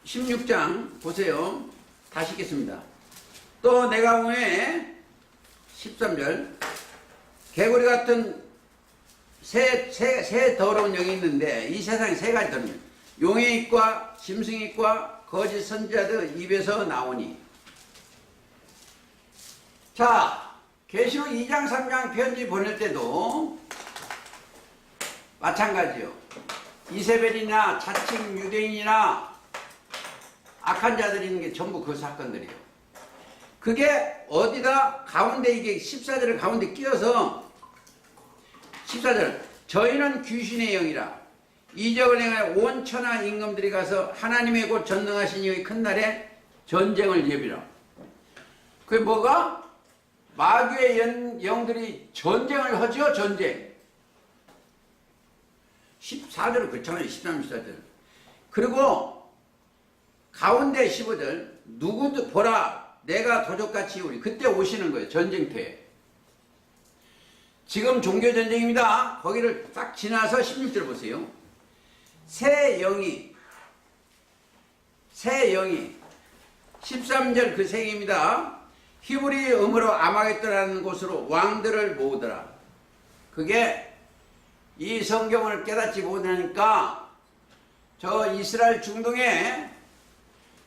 16장 보세요. 다시 읽겠습니다. 또 내가 후에 13절 개구리 같은 새 더러운 영이 있는데 이 세상에 세 가지 더러운 영. 용의 입과 짐승의 입과 거짓 선지자들 입에서 나오니. 자, 계시록 2장 3장 편지 보낼 때도 마찬가지요. 이세벨이나 자칭 유대인이나 악한 자들이 있는 게 전부 그 사건들이에요. 그게 어디다 가운데 이게 14절을 가운데 끼워서 14절 저희는 귀신의 영이라 이적을 행하여 온 천하 임금들이 가서 하나님의 곧 전능하신 이의 큰 날에 전쟁을 예비라. 그게 뭐가? 마귀의 영들이 전쟁을 하죠. 전쟁. 14절은 그렇잖아요. 13, 14절. 그리고 가운데 15절 누구도 보라 내가 도적같이 우리 그때 오시는 거예요. 전쟁터에. 지금 종교전쟁입니다. 거기를 딱 지나서 16절 보세요. 새 영이 13절 그 생입니다. 히브리 음으로 아마겟도라는 곳으로 왕들을 모으더라. 그게 이 성경을 깨닫지 못하니까 저 이스라엘 중동에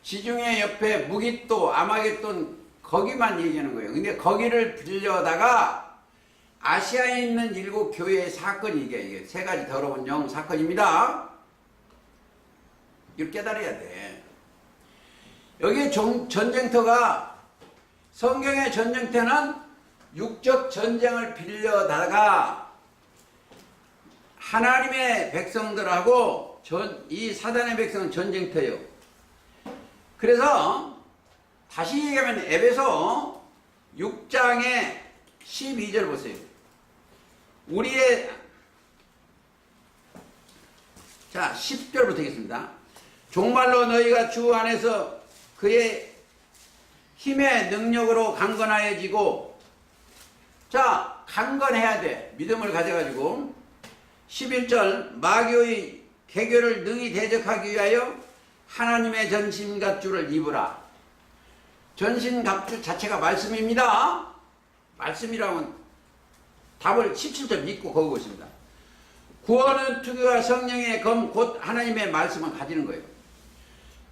지중해 옆에 무깃도 아마겟돈 거기만 얘기하는 거예요. 근데 거기를 빌려다가 아시아에 있는 7 교회의 사건이 이게 세 가지 더러운 영 사건입니다. 이걸 깨달아야 돼. 여기 전쟁터가 성경의 전쟁터는 육적 전쟁을 빌려다가 하나님의 백성들하고 이 사단의 백성은 전쟁터예요. 그래서 다시 얘기하면 에베소 6장의 12절 보세요. 자 10절부터 하겠습니다. 종말로 너희가 주 안에서 그의 힘의 능력으로 강건하여지고, 자 강건해야 돼. 믿음을 가져가지고 11절 마귀의 개교를 능히 대적하기 위하여 하나님의 전신갑주를 입으라. 전신갑주 자체가 말씀입니다. 말씀이라면 답을 17절 믿고 거기 있습니다. 구원은 투교와 성령의 검 곧 하나님의 말씀을 가지는 거예요.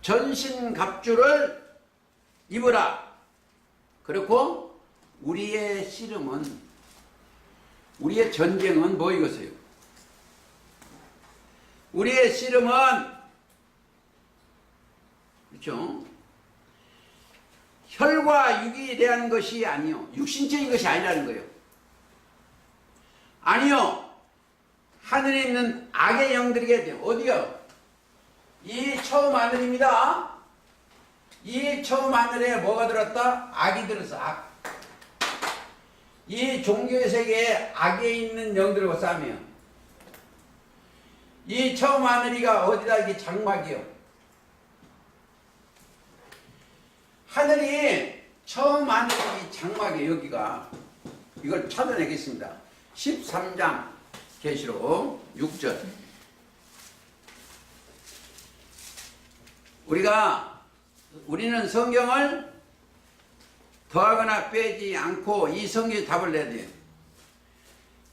전신갑주를 입으라. 그렇고 우리의 씨름은, 우리의 전쟁은 뭐이겠어요? 우리의 씨름은, 그렇죠? 혈과 육이 대한 것이 아니요, 육신적인 것이 아니라는 거예요. 아니요, 하늘에 있는 악의 영들에게 돼요. 어디요? 이 처음 하늘입니다. 이 처음 하늘에 뭐가 들었다? 악이 들었어. 악. 이 종교의 세계에 악에 있는 영들과 싸매요. 이 처음 하늘이가 어디다? 이게 장막이요. 하늘이 처음 하늘이 장막이에요. 여기가. 이걸 찾아내겠습니다. 13장 계시록 6절. 우리는 성경을 더하거나 빼지 않고 이 성경에 답을 내야 돼요.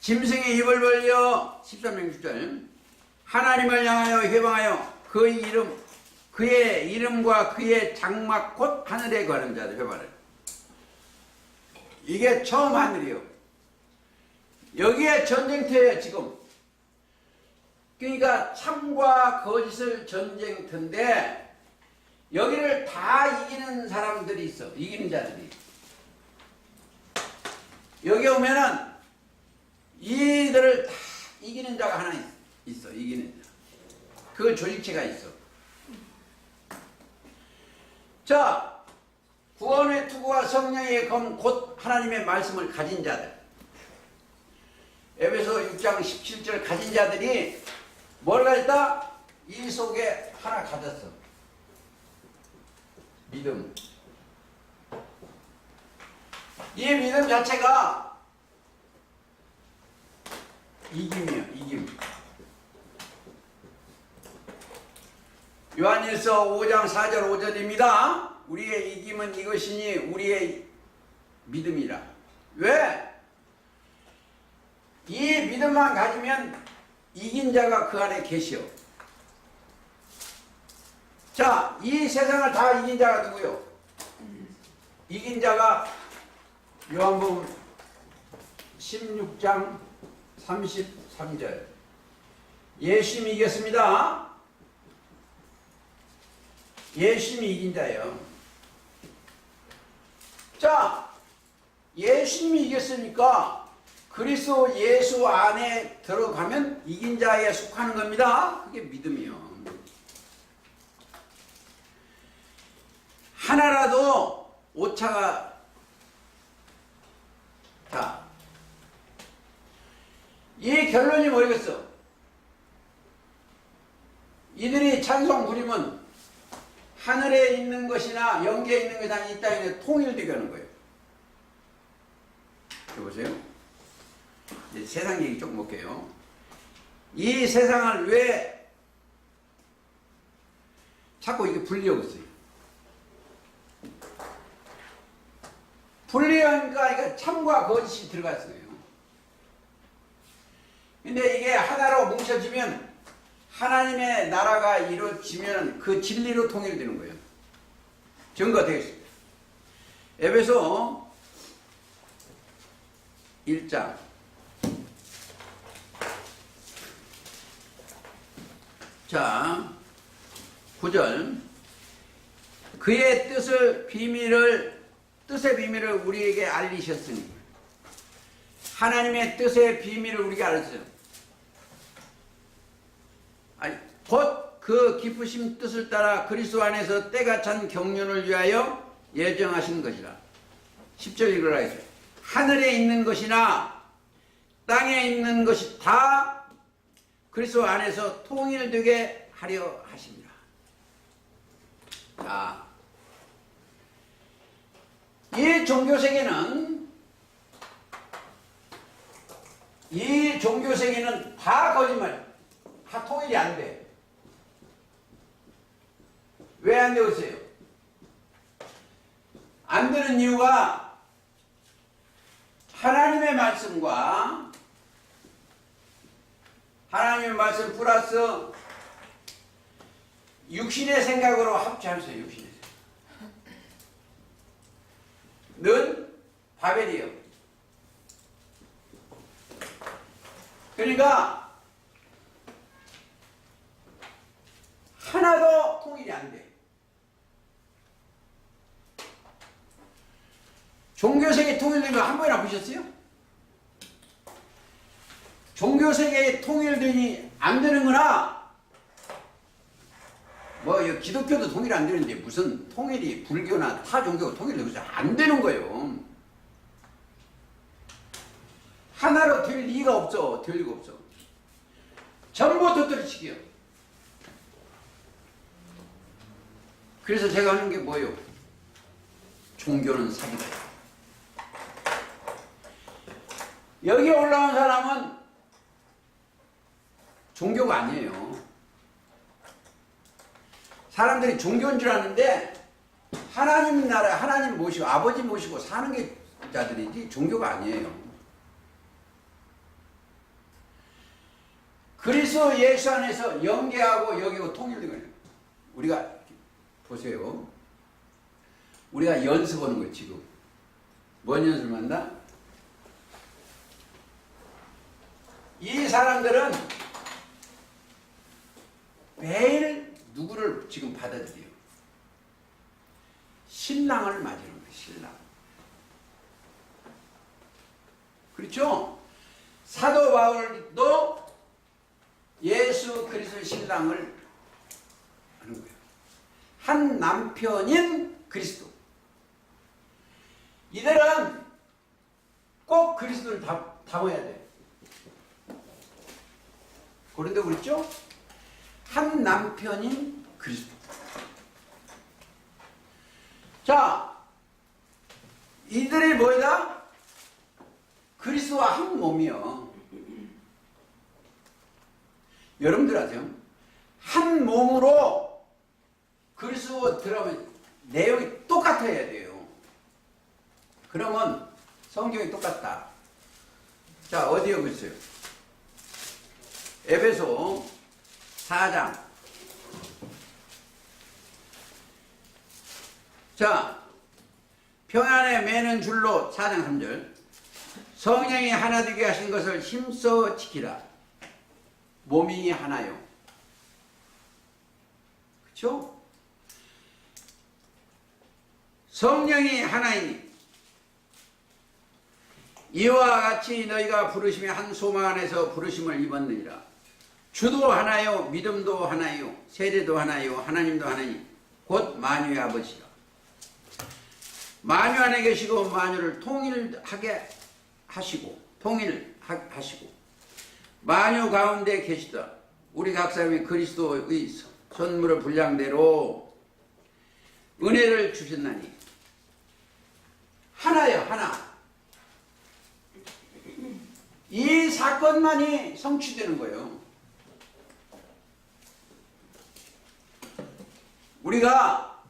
짐승의 입을 벌려 13장 6절. 하나님을 향하여 회방하여 그의 이름과 그의 장막 곧 하늘에 거하는 자들 회방을. 이게 처음 하늘이요. 여기에 전쟁터예요 지금. 그러니까 참과 거짓을 전쟁터인데 여기를 다 이기는 사람들이 있어. 이기는 자들이. 여기 오면은 이들을 다 이기는 자가 하나 있어. 이기는 자. 그 조직체가 있어. 자, 구원의 투구와 성령의 검 곧 하나님의 말씀을 가진 자들. 에베소 6장 17절 가진 자들이 뭘 가졌다? 이 속에 하나 가졌어. 믿음. 이 믿음 자체가 이김이에요. 이김. 요한일서 5장 4절 5절입니다. 우리의 이김은 이것이니 우리의 믿음이라. 왜? 이 믿음만 가지면 이긴 자가 그 안에 계시오. 자, 이 세상을 다 이긴 자가 누구요? 이긴 자가 요한복음 16장 33절. 예수님이 이겼습니다. 예수님이 이긴 자예요. 자, 예수님이 이겼으니까 그리스도 예수 안에 들어가면 이긴 자에 속하는 겁니다. 그게 믿음이요. 하나라도 오차가, 자, 이 결론이 뭐겠어? 이들이 찬송 부리면 하늘에 있는 것이나 영계에 있는 것이나 이 땅에 통일되게 하는 거예요. 여보세요? 이제 세상 얘기 조금 볼게요. 이 세상을 왜 자꾸 이게 분리하고 있어요? 분리하니까 이게 참과 거짓이 들어갔어요. 근데 이게 하나로 뭉쳐지면 하나님의 나라가 이루어지면 그 진리로 통일되는 거예요. 증거가 되겠습니다. 에베소 1장 자 9절. 그의 뜻의 비밀을 우리에게 알리셨으니. 하나님의 뜻의 비밀을 우리가 알았어요. 곧 그 기쁘신 뜻을 따라 그리스도 안에서 때가 찬 경륜을 위하여 예정하신 것이라. 10절 읽으라 했어요. 하늘에 있는 것이나 땅에 있는 것이 다 그리스도 안에서 통일되게 하려 하십니다. 자, 이 종교 세계는 다 거짓말, 다 통일이 안 돼. 왜 안 되고 있어요? 안 되는 이유가 하나님의 말씀과 하나님의 말씀 플러스 육신의 생각으로 합치하세요. 육신의 생각. 는 바벨이요. 그러니까 하나도 통일이 안 돼. 종교세계 통일된 거 한 번이나 보셨어요? 종교세계에 통일되니 안 되는 거나 뭐 기독교도 통일 안 되는데 무슨 통일이 불교나 타 종교가 통일되고 안 되는 거예요. 하나로 될 리가 없어. 될 리가 없어. 전부 도토리치기요. 그래서 제가 하는 게 뭐예요? 종교는 사기다. 여기 올라온 사람은 종교가 아니에요. 사람들이 종교인 줄 아는데 하나님 나라, 하나님 모시고 아버지 모시고 사는 게 자들이지 종교가 아니에요. 그리스도 예수 안에서 영계하고 여기고 통일된 거예요. 우리가 보세요. 우리가 연습하는 거예요. 지금 뭔 연습을 한다? 이 사람들은 매일 누구를 지금 받아들여요? 신랑을 맞이하는 거예요. 신랑. 그렇죠? 사도 바울도 예수 그리스도의 신랑을 하는 거예요. 한 남편인 그리스도. 이들은 꼭 그리스도를 담아야 돼. 그런데 그렇죠? 한 남편인 그리스도. 자, 이들이 뭐다? 그리스도와 한 몸이요. 여러분들 아세요? 한 몸으로 그리스도 들어가면 내용이 똑같아야 돼요. 그러면 성경이 똑같다. 자, 어디에 보세요? 에베소 4장. 자, 평안에 매는 줄로 4장 3절. 성령이 하나 되게 하신 것을 힘써 지키라. 몸이 하나요. 그렇죠? 성령이 하나이니 이와 같이 너희가 부르심의 한 소망 안에서 부르심을 입었느니라. 주도 하나요, 믿음도 하나요, 세례도 하나요, 하나님도 하나니 곧 만유의 아버지라. 만유 안에 계시고 만유를 통일하게 하시고 만유 가운데 계시다. 우리 각 사람이 그리스도의 선물을 분량대로 은혜를 주셨나니 하나요, 하나. 이 사건만이 성취되는 거예요. 우리가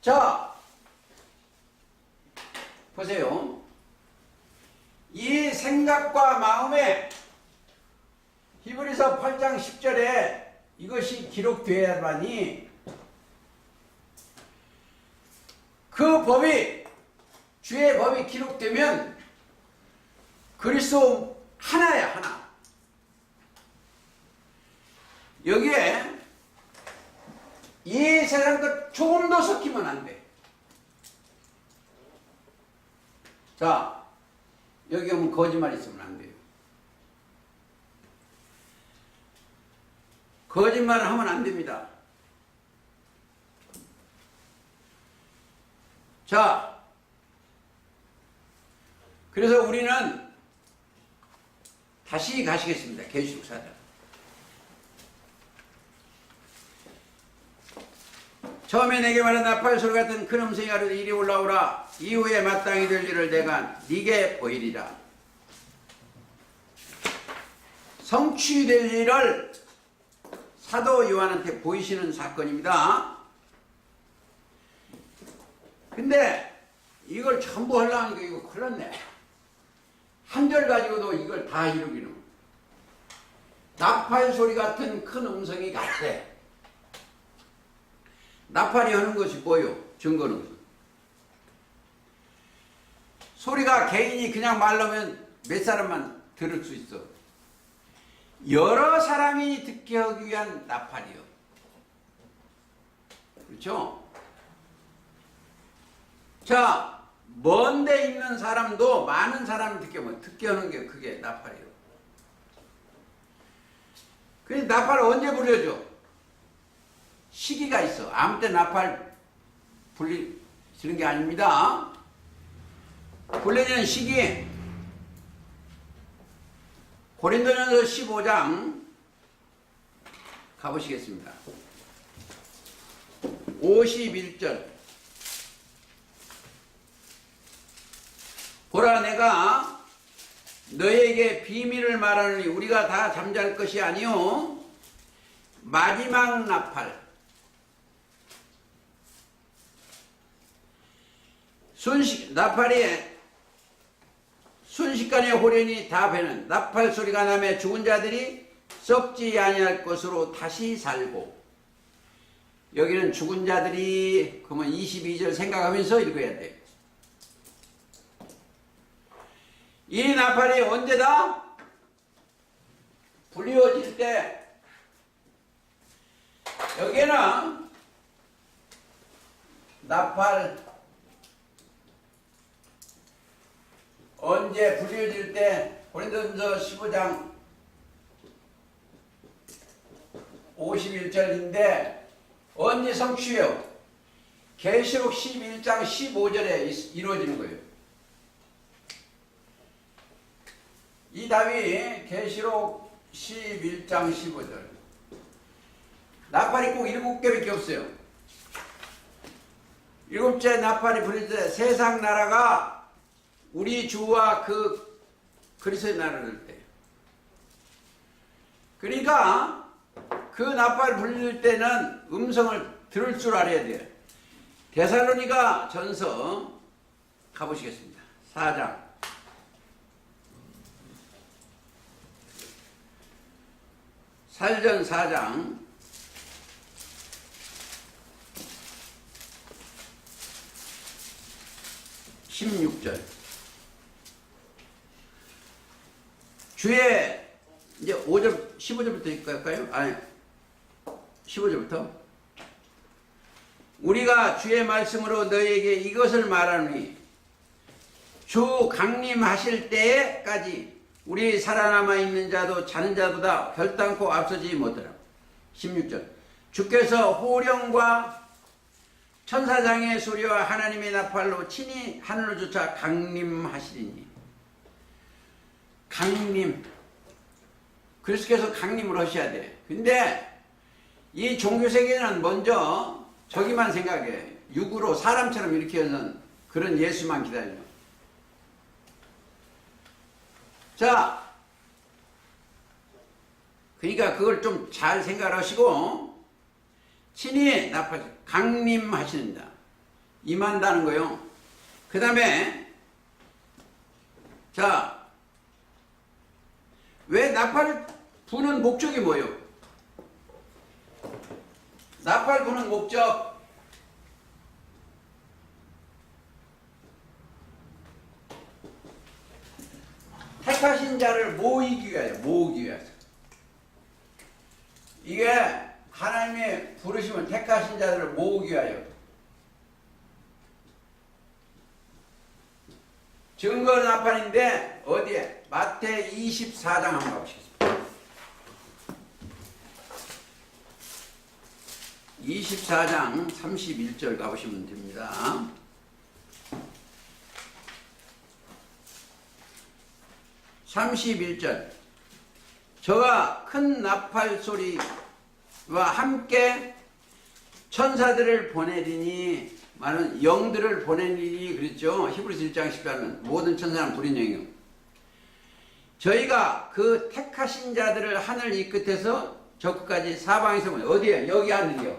자 보세요. 이 생각과 마음에 히브리서 8장 10절에 이것이 기록되어야만이 그 법이 주의 법이 기록되면 그리스도 하나야, 하나. 여기에 이 세상과 조금 더 섞이면 안 돼. 자, 여기 오면 거짓말 있으면 안 돼요. 거짓말을 하면 안 됩니다. 자, 그래서 우리는 다시 가시겠습니다. 계시록 4장. 처음에 내게 말한 나팔소리 같은 큰 음성이 가로되 이리 올라오라. 이후에 마땅히 될 일을 내가 네게 보이리라. 성취될 일을 사도 요한한테 보이시는 사건입니다. 근데 이걸 전부 하려니까 이거 큰일 났네. 한 절 가지고도 이걸 다 이루기는. 나팔 소리 같은 큰 음성이 같대. 나팔이 하는 것이 뭐요? 증거는 소리가 개인이 그냥 말르면 몇 사람만 들을 수 있어. 여러 사람이 듣게 하기 위한 나팔이요. 그렇죠? 자, 먼데 있는 사람도 많은 사람이 듣게 하는 게 그게 나팔이에요. 그래서 나팔을 언제 불려줘? 시기가 있어. 아무 때 나팔 불리시는 게 아닙니다. 불려지는 시기 고린도전서 15장 가보시겠습니다. 51절 보라 내가 너에게 비밀을 말하노니 우리가 다 잠잘 것이 아니요 마지막 나팔 나팔이 순식간에 호련히 다 배는 나팔 소리가 나며 죽은 자들이 썩지 아니할 것으로 다시 살고 여기는 죽은 자들이 그러면 22절 생각하면서 읽어야 돼. 이 나팔이 언제다? 불리워질 때 여기는 나팔 언제 불려질 때 고린도전서 15장 51절인데 언제 성취해요? 계시록 11장 15절에 이루어지는 거예요. 이 답이 계시록 11장 15절. 나팔이 꼭 7개밖에 없어요. 7째 나팔이 불릴 때 세상 나라가 우리 주와 그 그리스도의 나라를 때. 그러니까 그 나팔 불릴 때는 음성을 들을 줄 알아야 돼요. 데살로니가 전서 가보시겠습니다. 4장. 살전 4장 16절. 주의 이제 5절 15절부터 읽을까요? 아니 15절부터 우리가 주의 말씀으로 너희에게 이것을 말하노니 주 강림하실 때까지 우리 살아남아 있는 자도 자는 자보다 결단코 앞서지 못하라. 16절 주께서 호령과 천사장의 소리와 하나님의 나팔로 친히 하늘을 쫓아 강림하시리니. 강림. 그리스도께서 강림을 하셔야 돼. 근데 이 종교세계는 먼저 저기만 생각해. 육으로 사람처럼 이렇게 하는 그런 예수만 기다려. 자, 그러니까 그걸 좀 잘 생각하시고 친히 강림하신다. 임한다는 거요. 그 다음에 자, 왜 나팔을 부는 목적이 뭐예요? 나팔 부는 목적 택하신 자를 모이기 위하여, 모으기 위해서. 이게 하나님의 부르심은 택하신 자들을 모으기 위하여. 증거 나팔인데 어디에? 마태 24장 한번 가보시겠습니다. 24장 31절 가보시면 됩니다. (31절) 저가 큰 나팔 소리와 함께 천사들을 보내리니 많은 영들을 보내리니 그랬죠. 히브리서 1장 10절은 모든 천사는 불인 영이요. 저희가 그 택하신 자들을 하늘 이 끝에서 저 끝까지 사방에서 보내. 어디에? 여기 하늘이요.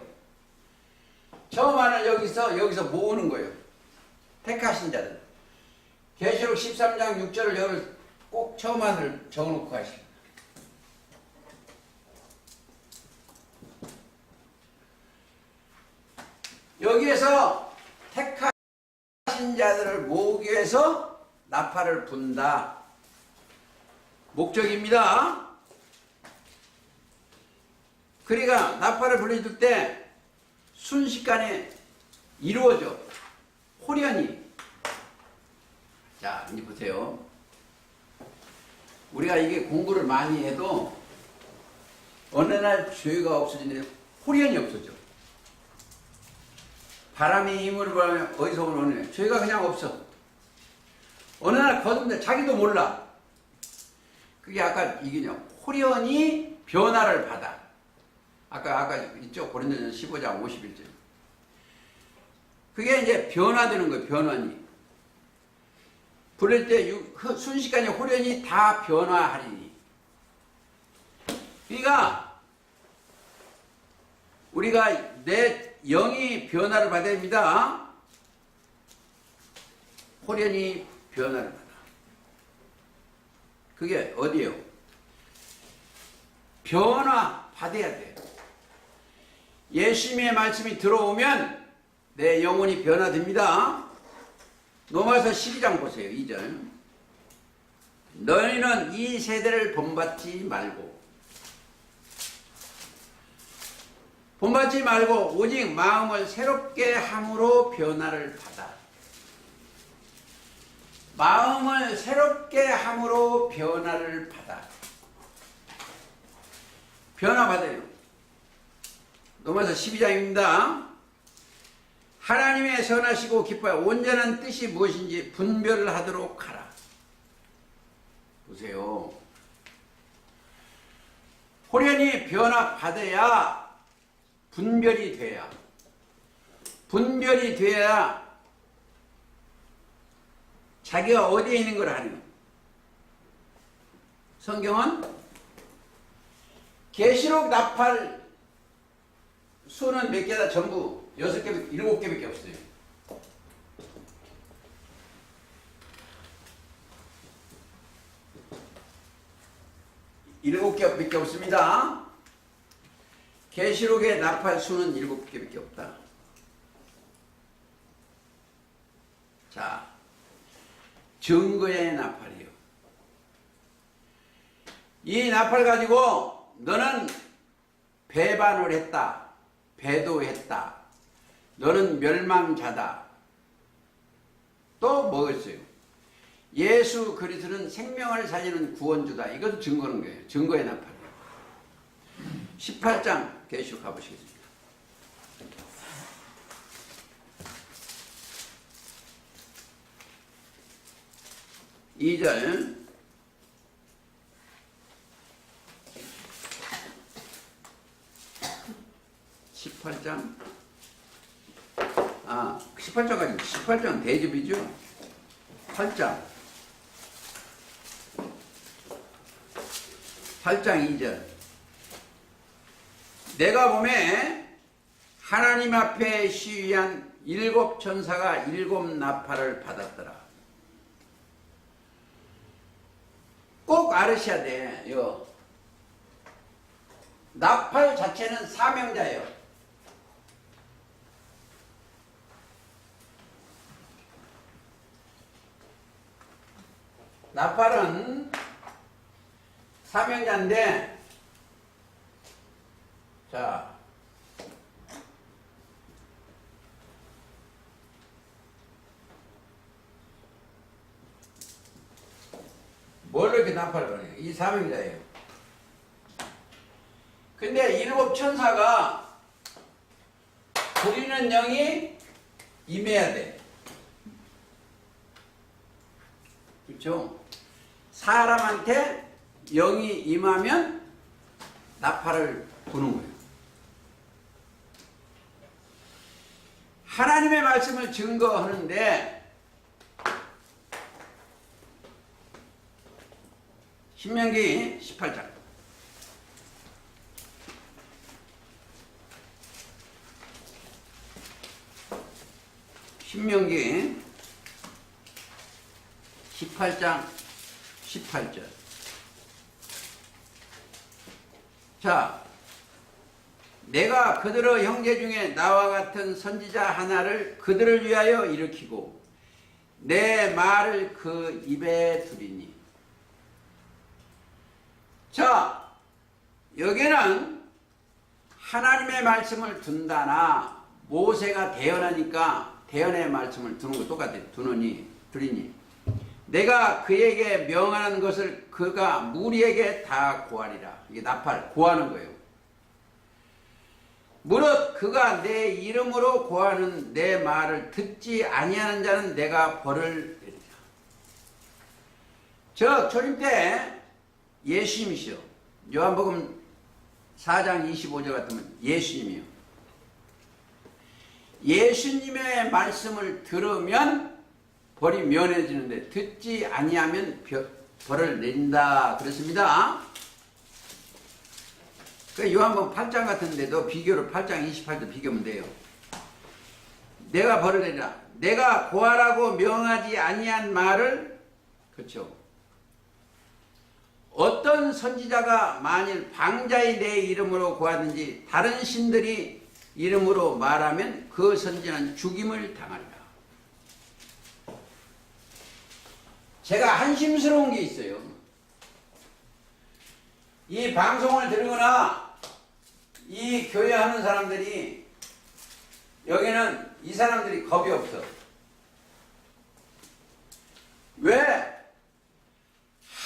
처음 하늘 여기서 모으는 거예요. 택하신 자들. 계시록 13장 6절을 여기 꼭 처음 하늘 적어놓고 가시오. 여기에서 택하신 자들을 모으기 위해서 나팔을 분다. 목적입니다. 그러니까 나팔을 불러줄 때 순식간에 이루어져. 호련히. 자, 이제 보세요. 우리가 이게 공부를 많이 해도 어느 날 죄가 없어지는데 호련히 없어져. 바람이 힘을 불면 어디서 오는 죄가 그냥 없어. 어느 날 거둔데 자기도 몰라. 그게 아까 이게냐 호련히 변화를 받아. 아까 있죠? 고린도전서 15장 51절. 그게 이제 변화되는 거예요. 변화니. 부를 때 순식간에 호련히 다 변화하리니. 그러니까 우리가 내 영이 변화를 받아야 됩니다. 호련히 변화를 받아. 그게 어디예요? 변화 받아야 돼. 예수님의 말씀이 들어오면 내 영혼이 변화됩니다. 로마서 12장 보세요. 2절. 너희는 이 세대를 본받지 말고 오직 마음을 새롭게 함으로 변화를 받아. 마음을 새롭게 함으로 변화를 받아. 변화받아요. 로마서 12장입니다. 하나님의 선하시고 기뻐요 온전한 뜻이 무엇인지 분별을 하도록 하라. 보세요. 호련히 변화받아야 분별이 돼야 자기가 어디에 있는 걸 아는. 성경은 계시록 나팔 수는 몇 개다? 전부 6개, 7개밖에 없어요. 일곱 개밖에 없습니다. 계시록의 나팔 수는 7개밖에 없다. 자, 증거의 나팔이요. 이 나팔 가지고 너는 배반을 했다. 배도했다. 너는 멸망자다. 또 뭐였어요? 예수 그리스도는 생명을 살리는 구원주다. 이것도 증거는 거예요. 증거의 나팔이에요. 18장 계시록 가보시겠습니다. 이 절 18장 18장까지 18장 대접이죠. 8장 2절 내가 보매 하나님 앞에 시위한 7 천사가 7 나팔을 받았더라. 꼭 알으셔야 돼요. 나팔 자체는 사명자예요. 나팔은 사명자인데, 자, 뭘 이렇게 나팔을 거네요? 이 사명자예요. 근데 7 천사가 부리는 영이 임해야 돼. 그렇죠? 사람한테 영이 임하면 나팔을 부는 거예요. 하나님의 말씀을 증거하는데 신명기 18장 신명기 18장 18절 자, 내가 그들의 형제 중에 나와 같은 선지자 하나를 그들을 위하여 일으키고 내 말을 그 입에 두리니. 자, 여기는 하나님의 말씀을 둔다나 모세가 대언하니까 대언의 말씀을 두는 거 똑같아요. 두리니 내가 그에게 명하는 것을 그가 무리에게 다 고하리라. 이게 나팔 고하는 거예요. 무릇 그가 내 이름으로 고하는 내 말을 듣지 아니하는 자는 내가 벌을 내리라. 저 초림 때 예수님이시요. 요한복음 4장 25절 같으면 예수님이요. 예수님의 말씀을 들으면 벌이 면해지는데 듣지 아니하면 벌을 내린다 그랬습니다. 그 요한복음 8장 같은데도 비교를 8장 28절 비교하면 돼요. 내가 벌을 내리라. 내가 고하라고 명하지 아니한 말을, 그렇죠. 어떤 선지자가 만일 방자의 내 이름으로 고하든지 다른 신들이 이름으로 말하면 그 선지자는 죽임을 당하리라. 제가 한심스러운 게 있어요. 이 방송을 들으거나 이 교회 하는 사람들이, 여기는 이 사람들이 겁이 없어. 왜?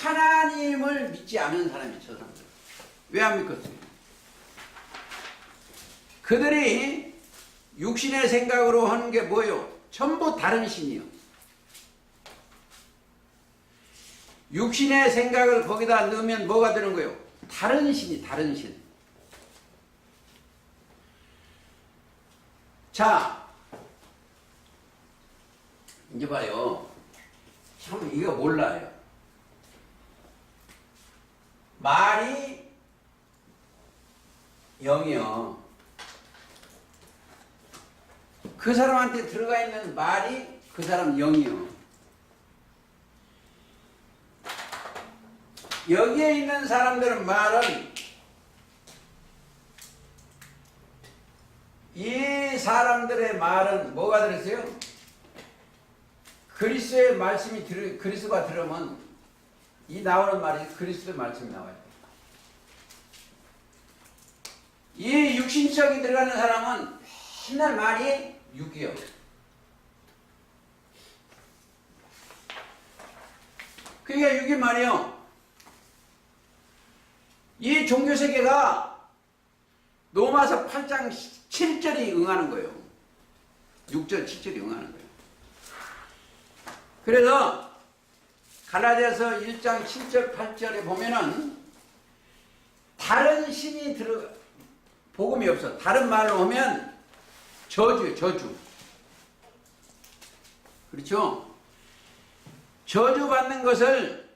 하나님을 믿지 않은 사람이 저 사람들. 왜 안 믿겠어요? 그들이 육신의 생각으로 하는 게 뭐예요? 전부 다른 신이요. 육신의 생각을 거기다 넣으면 뭐가 되는 거예요? 다른 신이, 다른 신. 자, 이제 봐요. 참 이거 몰라요. 말이 영이요. 그 사람한테 들어가 있는 말이 그 사람 영이요. 여기에 있는 사람들은 말은 이 사람들의 말은 뭐가 들었어요? 그리스도의 말씀이 그리스도가 들으면 이 나오는 말이 그리스도의 말씀이 나와요. 이 육신적이 들어가는 사람은 맨날 말이 육이요. 그게 육이 말이요. 이 종교세계가 로마서 8장 7절이 응하는 거예요. 6절 7절이 응하는 거예요. 그래서 갈라디아서 1장 7절 8절에 보면은 다른 신이 복음이 없어. 다른 말로 하면 저주예요. 저주. 그렇죠? 저주받는 것을,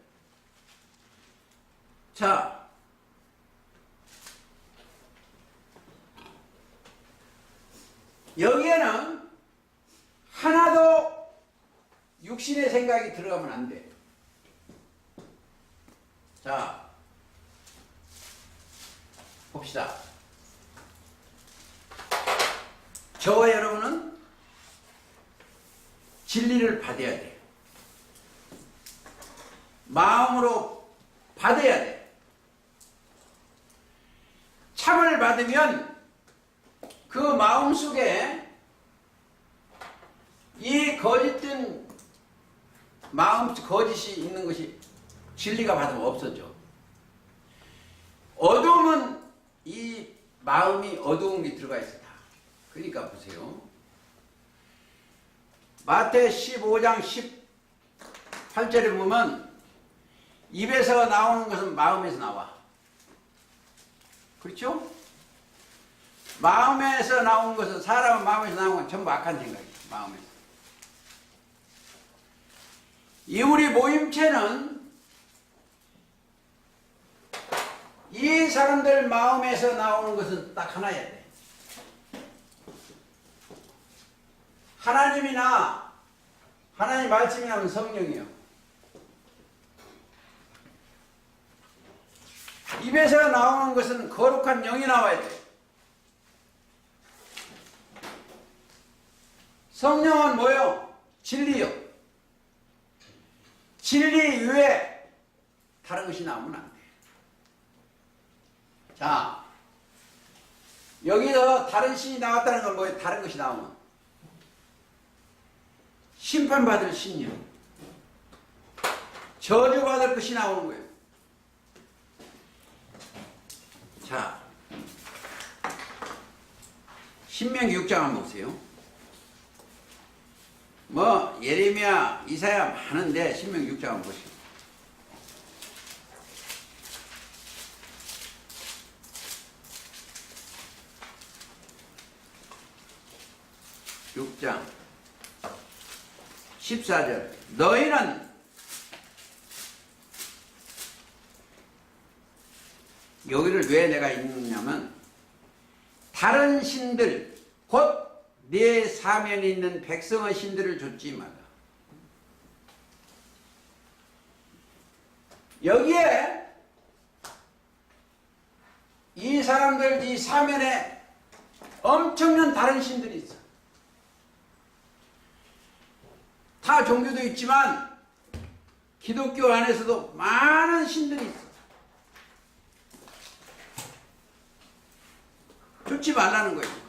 자, 여기에는 하나도 육신의 생각이 들어가면 안 돼. 자, 봅시다. 저와 여러분은 진리를 받아야 돼. 마음으로 받아야 돼. 참을 받으면 그 마음 속에 이 거짓된 마음, 거짓이 있는 것이 진리가 받으면 없어져. 어두움은 이 마음이 어두운 게 들어가 있어. 다. 그러니까 보세요. 마태 15장 18절에 보면 입에서 나오는 것은 마음에서 나와. 그렇죠? 마음에서 나온 것은, 사람은 마음에서 나온 건 전부 악한 생각이에요. 마음에서. 이 우리 모임체는 이 사람들 마음에서 나오는 것은 딱 하나야 돼. 하나님이나 하나님 말씀이 나오는 성령이요. 입에서 나오는 것은 거룩한 영이 나와야 돼. 성령은 뭐요? 진리요. 진리 외에 다른 것이 나오면 안 돼요. 자, 여기서 다른 신이 나왔다는 건 뭐예요? 다른 것이 나오면 심판받을 신이요. 저주받을 것이 나오는 거예요. 자, 신명기 6장 한번 보세요. 뭐 예레미야, 이사야 많은데 신명기 6장 한번 보시죠. 6장 14절 너희는 여기를 왜 내가 읽느냐면 다른 신들 곧 네 사면에 있는 백성의 신들을 좇지 마라. 여기에 이 사람들 이 사면에 엄청난 다른 신들이 있어. 타 종교도 있지만 기독교 안에서도 많은 신들이 있어. 쫓지 말라는 거예요.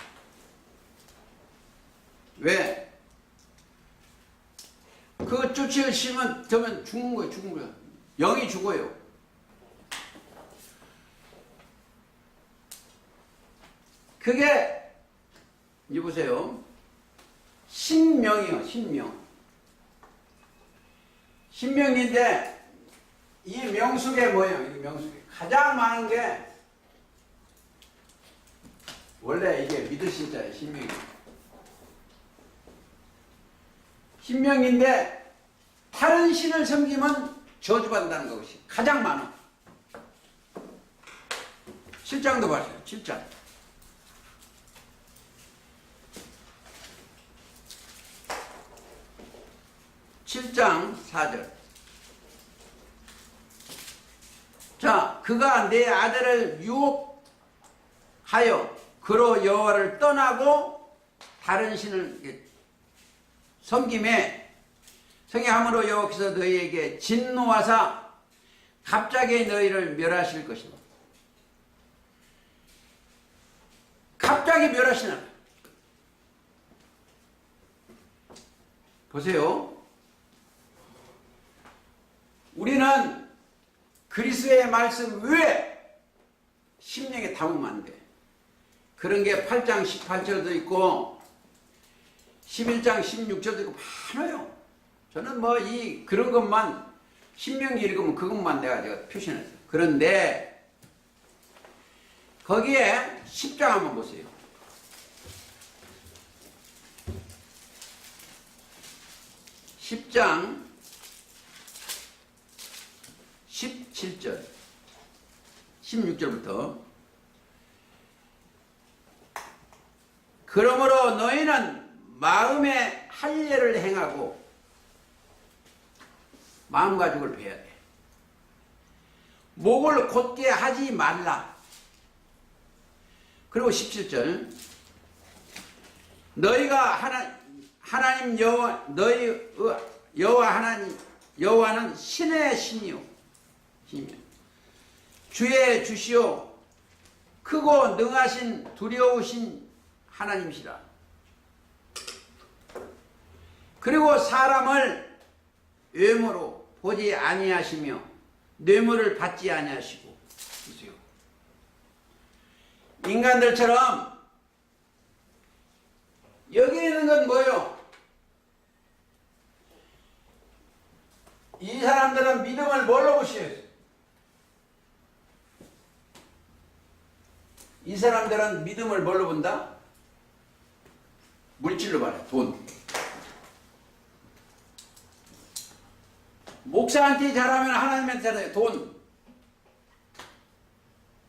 왜? 그거 쫓으시면 되면 죽는 거예요. 죽는 거야. 영이 죽어요. 그게 이제 보세요. 신명이요. 신명. 신명인데 이 명 속에 뭐예요? 이 명 속에 가장 많은 게 원래 이게 믿을 신자예요. 신명이. 신명인데 다른 신을 섬기면 저주받는다는 것이 가장 많아. 7장도 봐세요. 7장. 7장 4절. 자, 그가 내 아들을 유혹하여 그로 여호와를 떠나고 다른 신을 섬김에 성행함으로 여호와께서 너희에게 진노하사 갑자기 너희를 멸하실 것이다. 갑자기 멸하시나. 보세요. 우리는 그리스도의 말씀 외에 심령에 담으면 안 돼. 그런 게 8장 18절도 있고 11장 16절도 있고 많아요. 저는 뭐 그런 것만 신명기 읽으면 그것만 내가 표시했어요. 그런데 거기에 10장 한번 보세요. 10장 17절 16절부터 그러므로 너희는 마음에 할례를 행하고 마음가짐을 배워야 돼. 목을 곧게 하지 말라. 그리고 17절 너희가 하나님 여호와 너희 여호와 하나님 여호와는 신의 신이요 주의 주시오 크고 능하신 두려우신 하나님이시라. 그리고 사람을 외모로 보지 아니하시며 뇌물을 받지 아니하시고 보세요. 인간들처럼 여기 있는 건 뭐예요? 이 사람들은 믿음을 뭘로 보시요? 이 사람들은 믿음을 뭘로 본다? 물질로 봐요. 돈. 목사한테 잘하면 하나님한테 잘해요. 돈.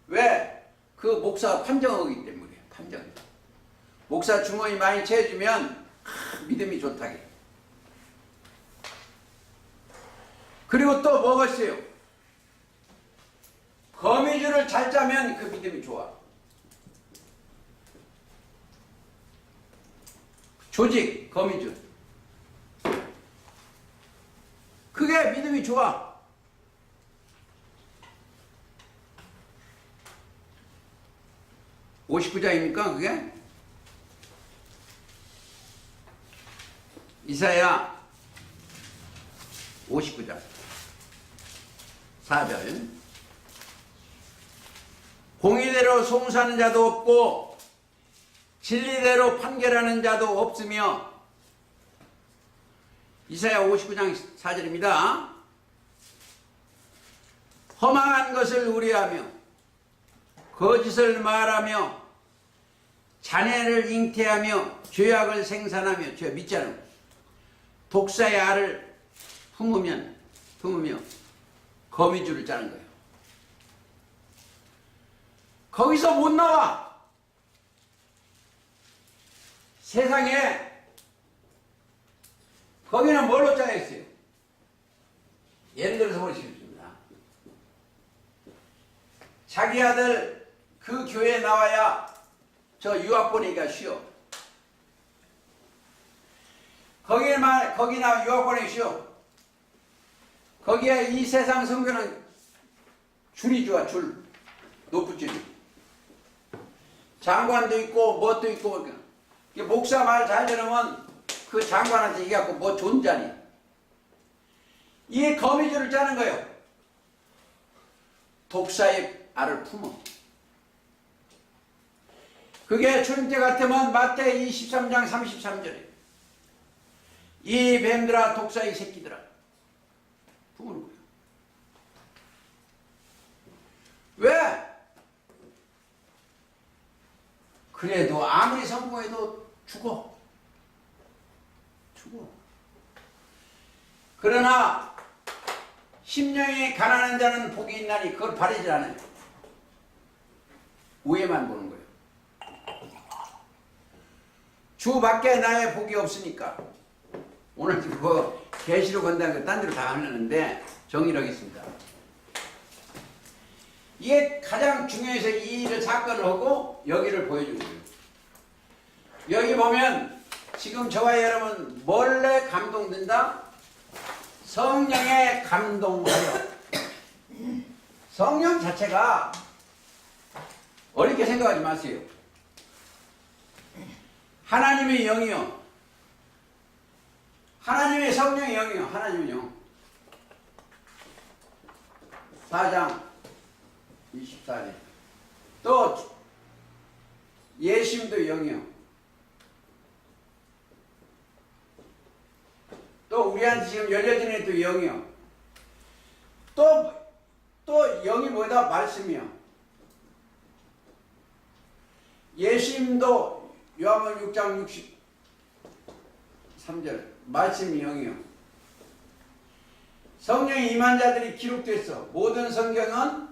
왜? 그 목사가 판정하기 때문에. 판정. 목사 주머니 많이 채워주면 믿음이 좋다게. 그리고 또 뭐가 있어요? 거미줄을 잘 짜면 그 믿음이 좋아. 조직, 거미줄. 그게 믿음이 좋아. (59장입니까) 그게? 이사야 59장 4절. 공의대로 송사하는 자도 없고 진리대로 판결하는 자도 없으며. 이사야 59장 4절입니다. 허망한 것을 우려하며 거짓을 말하며 잔해를 잉태하며 죄악을 생산하며, 죄 믿지 않으면 독사의 알을 품으며 거미줄을 짜는 거예요. 거기서 못 나와. 세상에 거기는 뭘로 짜여 있어요? 예를 들어서 보시겠습니다. 자기 아들 그 교회에 나와야 저 유학 보내기가 쉬워. 거기나 유학 보내기 쉬워. 거기에 이 세상 성교는 줄이 좋아, 줄. 높은 줄이. 장관도 있고 뭣도 있고. 목사 말 잘 들으면 그 장관한테 얘기하고 뭐 존자니. 이게 거미줄을 짜는 거예요. 독사의 알을 품어. 그게 주님 때 같으면 마태 23장 33절에 이 뱀들아 독사의 새끼들아 품는 거예요. 왜? 그래도 아무리 성공해도 죽어. 그러나 심령이 가난한 자는 복이 있나니 그걸 바라지 않아요. 위에만 보는 거예요. 주 밖에 나의 복이 없으니까. 오늘 그거 계시로 건다는 거 딴 데로 다 하려는데 정리를 하겠습니다. 이게 가장 중요해서 이 일을 사건을 하고 여기를 보여주는 거예요. 여기 보면 지금 저와 여러분 뭘래 감동된다? 성령에 감동하여. 성령 자체가 어렵게 생각하지 마세요. 하나님의 영이요. 하나님의 성령의 영이요. 하나님의 영. 4장 24절. 또 예수님도 영이요. 또 우리한테 지금 열려진 애도 영이요. 또 영이 뭐다? 말씀이요. 예수님도 요한복음 6장 63절 말씀이 영이요. 성령이 임한 자들이 기록됐어. 모든 성경은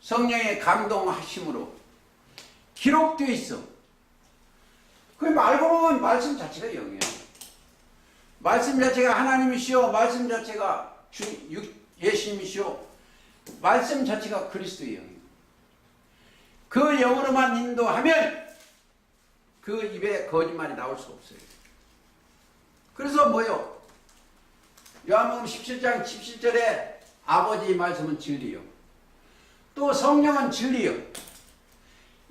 성령의 감동하심으로 기록되어 있어. 그럼 알고 보면 말씀 자체가 영이에요. 말씀 자체가 하나님이시오. 말씀 자체가 예수님이시오. 말씀 자체가 그리스도의 영이에요. 그 영으로만 인도하면 그 입에 거짓말이 나올 수 없어요. 그래서 뭐요? 요한복음 17장 17절에 아버지의 말씀은 진리요. 또 성령은 진리요.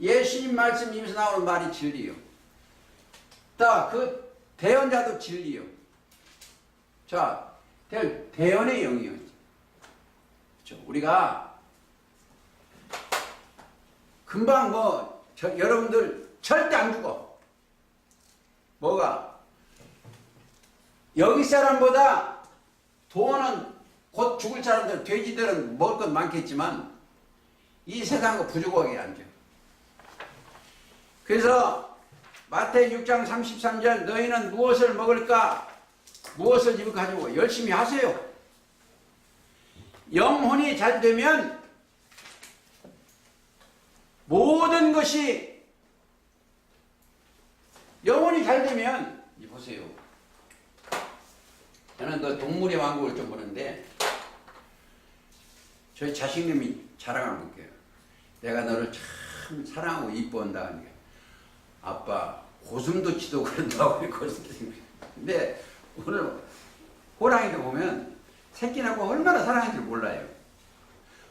예수님 말씀 입에서 나오는 말이 진리요. 또 그 대언자도 진리요. 자, 대언의 영이요. 우리가 금방 여러분들 절대 안 죽어. 뭐가? 여기 사람보다 돈은 곧 죽을 사람들, 돼지들은 먹을 건 많겠지만 이 세상은 부족하게 안 줘요. 그래서 마태 6장 33절 너희는 무엇을 먹을까? 무엇을 입을까 가지고 열심히 하세요. 영혼이 잘 되면 모든 것이 영혼이 잘 되면 보세요. 저는 그 동물의 왕국을 좀 보는데 저희 자식님이 자랑을 볼게요. 내가 너를 참 사랑하고 이뻐한다 하니까 아빠 고슴도 치도 그런다고 그랬거든요. 근데 오늘 호랑이도 보면 새끼 낳고 얼마나 사랑하는지 몰라요.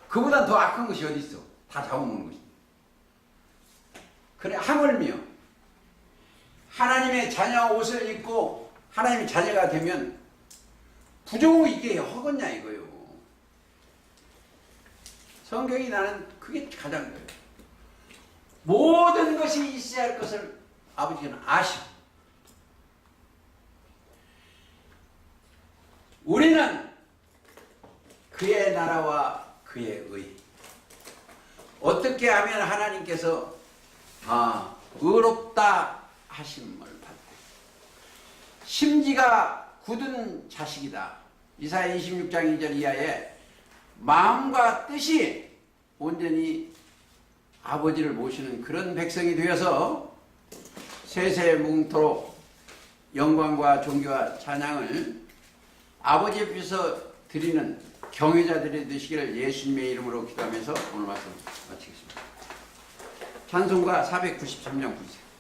그보다 더 악한 것이 어디 있어? 다 잡아먹는 것이. 그래 하물며 하나님의 자녀 옷을 입고 하나님의 자녀가 되면 부정을 있게 허겄냐 이거요. 성경이 나는 그게 가장 거예요. 모든 것이 있어야 할 것을 아버지는 아시고 우리는 그의 나라와 그의 의 어떻게 하면 하나님께서 의롭다 하심을 받고 심지가 굳은 자식이다. 이사야 26장 2절 이하에 마음과 뜻이 온전히 아버지를 모시는 그런 백성이 되어서 세세무궁토록 영광과 존귀와 찬양을 아버지 앞에서 드리는 경외자들이 되시기를 예수님의 이름으로 기도하면서 오늘 말씀 마치겠습니다. 찬송가 493장 부르세요.